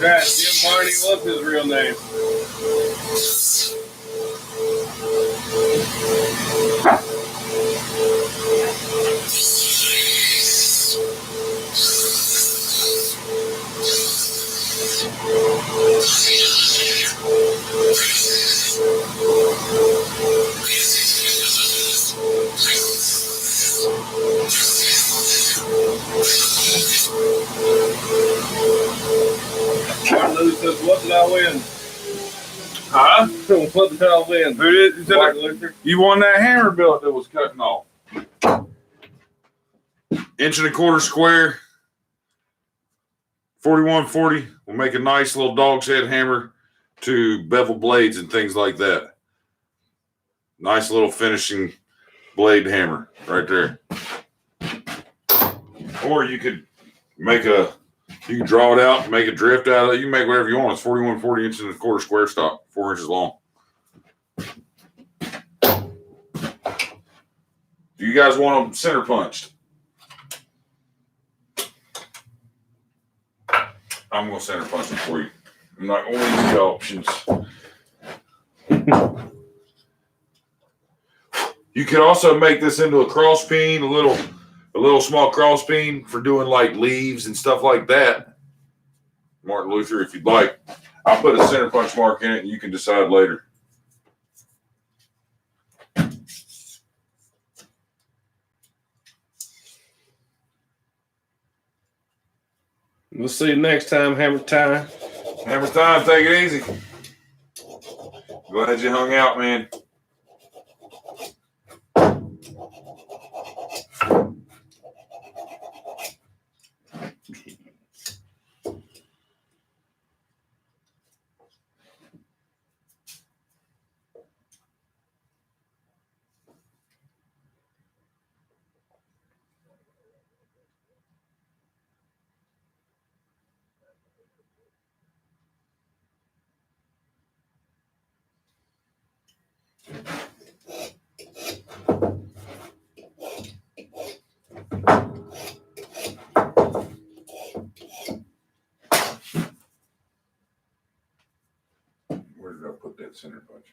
B: Right, Jim Barney, what's his real name? What did I win?
A: Huh?
B: What did I win?
A: Who did?
B: Martin Luther.
A: You won that hammer billet that was cutting off. 1.25 square. 4140 will make a nice little dog's head hammer to bevel blades and things like that. Nice little finishing blade hammer right there. Or you could you can draw it out, make a drift out of it. You can make whatever you want. It's 4140 1.25 square stock, 4 inches long. Do you guys want them center punched? I'm going to center punch them for you. I'm not going to leave you options. You could also make this into a cross peen, a little small cross peen for doing like leaves and stuff like that. Martin Luther, if you'd like. I'll put a center punch mark in it and you can decide later.
B: We'll see you next time, Hammer Time.
A: Hammer time, take it easy. Glad you hung out, man. Where did I put that center punch?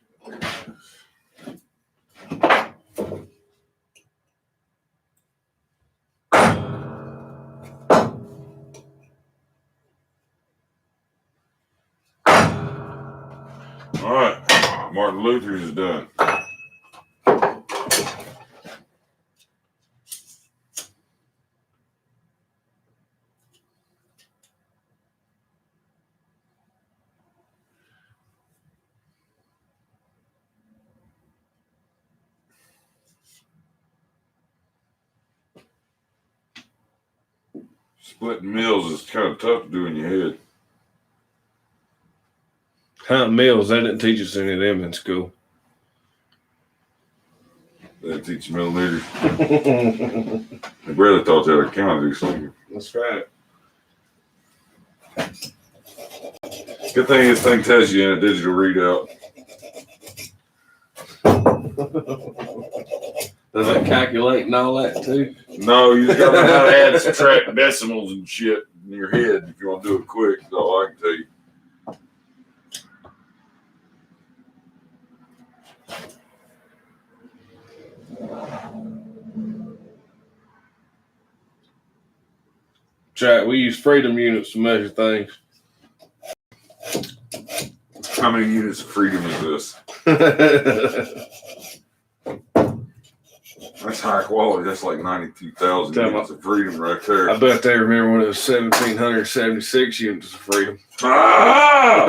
A: All right, Martin Luther's is done. Splitting mills is kind of tough to do in your head.
B: Hunting mills, they didn't teach us any of them in school.
A: They teach millimeters. My brother taught you how to count these things.
B: That's right.
A: Good thing this thing tells you in a digital readout.
B: Does it calculate and all that too?
A: No, you just gotta know how to add and subtract decimals and shit in your head if you want to do it quick. That's all I can tell you.
B: Jack, we use freedom units to measure things.
A: How many units of freedom is this? That's high quality. That's like 92,000 units of freedom right there.
B: I bet they remember when it was 1,776 units of freedom.
A: Ah!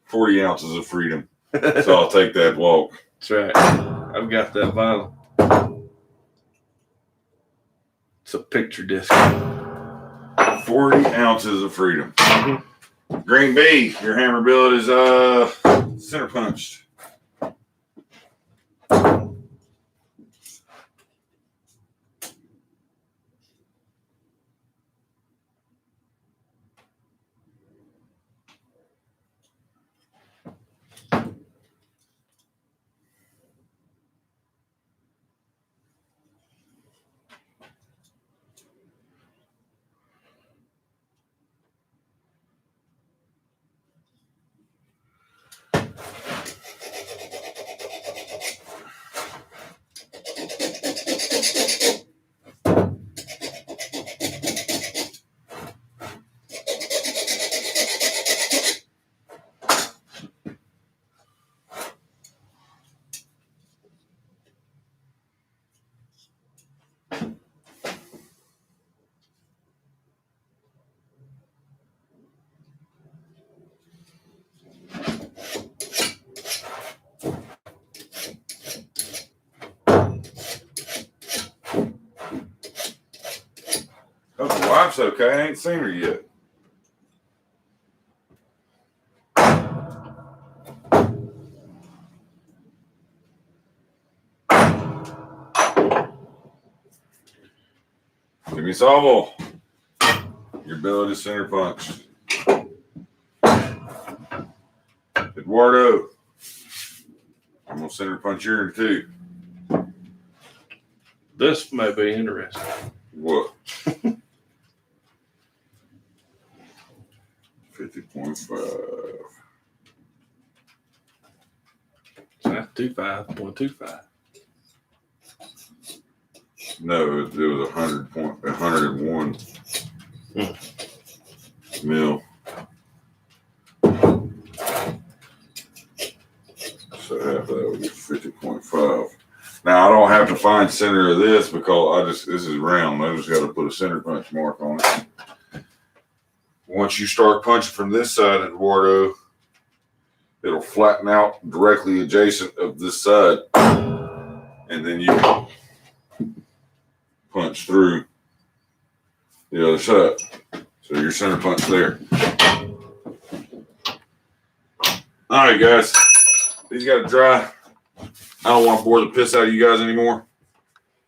A: 40 ounces of freedom. So I'll take that walk.
B: That's right. I've got that vinyl. It's a picture disc.
A: 40 ounces of freedom. Mm-hmm. Green B, your hammer billet is center punched. wife's okay. I ain't seen her yet. Give me Salvo. Your billet is center punched. Eduardo. I'm going to center punch your too.
B: This may be interesting.
A: What? 50.5.
B: So that's 25.25.
A: No, it was 101 mil. So half of that would be 50.5. Now I don't have to find center of this because this is round. I just got to put a center punch mark on it. Once you start punching from this side, Eduardo, it'll flatten out directly adjacent of this side, and then you punch through the other side. So your center punch there. All right, guys. These got to dry. I don't want to bore the piss out of you guys anymore.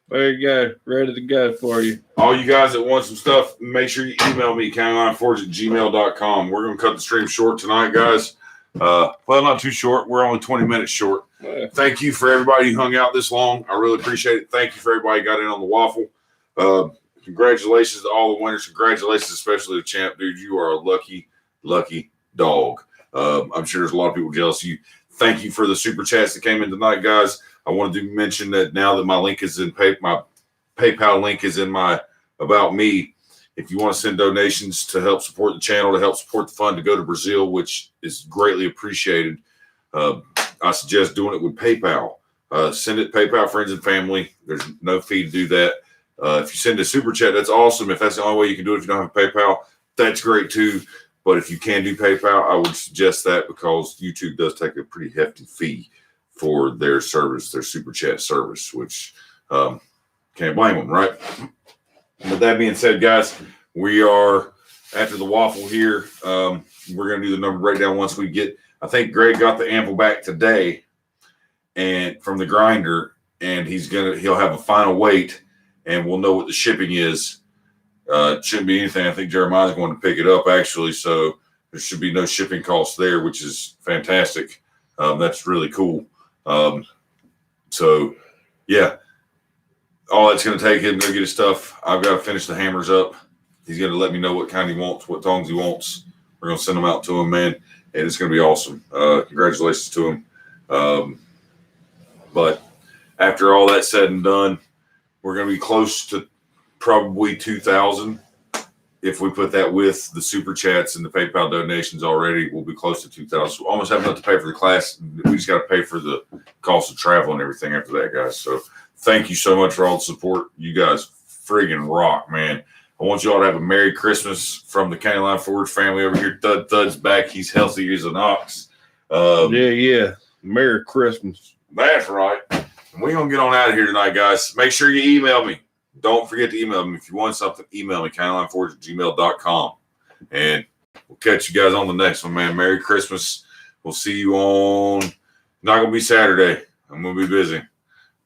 B: There you go. Ready to go for you.
A: All you guys that want some stuff, make sure you email me, countylineforge@gmail.com. We're going to cut the stream short tonight, guys. Well, not too short. We're only 20 minutes short.
B: Yeah.
A: Thank you for everybody who hung out this long. I really appreciate it. Thank you for everybody who got in on the waffle. Congratulations to all the winners. Congratulations, especially to Champ, dude. You are a lucky, lucky dog. I'm sure there's a lot of people jealous of you. Thank you for the super chats that came in tonight, guys. I wanted to mention that now that my link is in my PayPal link is in my About Me. If you want to send donations to help support the channel, to help support the fund to go to Brazil, which is greatly appreciated, I suggest doing it with PayPal. Send it PayPal, friends and family. There's no fee to do that. If you send a super chat, that's awesome. If that's the only way you can do it, if you don't have PayPal, that's great too. But if you can do PayPal, I would suggest that because YouTube does take a pretty hefty fee for their service, their super chat service, which can't blame them, right? With that being said, guys, we are after the waffle here. We're going to do the number breakdown once we get. I think Greg got the Anvil back today, and from the grinder, and he'll have a final weight, and we'll know what the shipping is. It shouldn't be anything. I think Jeremiah's going to pick it up actually, so there should be no shipping costs there, which is fantastic. That's really cool. So yeah, all that's going to take him to get his stuff. I've got to finish the hammers up. He's going to let me know what kind he wants, what tongs he wants. We're going to send them out to him, man, and it's going to be awesome. Congratulations to him. But after all that's said and done, we're going to be close to probably 2,000. If we put that with the super chats and the PayPal donations already, we'll be close to 2,000. So almost have enough to pay for the class. We just got to pay for the cost of travel and everything after that, guys. So thank you so much for all the support. You guys friggin' rock, man. I want you all to have a Merry Christmas from the County Line Forge family over here. Thud's back. He's healthy as an ox.
B: Yeah. Merry Christmas.
A: That's right. And we're going to get on out of here tonight, guys. Make sure you email me. Don't forget to email me. If you want something, email me, countylineforge@gmail.com. And we'll catch you guys on the next one, man. Merry Christmas. We'll see you on, not going to be Saturday. I'm going to be busy.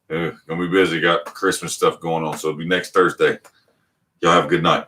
A: Going to be busy. Got Christmas stuff going on. So it'll be next Thursday. Y'all have a good night.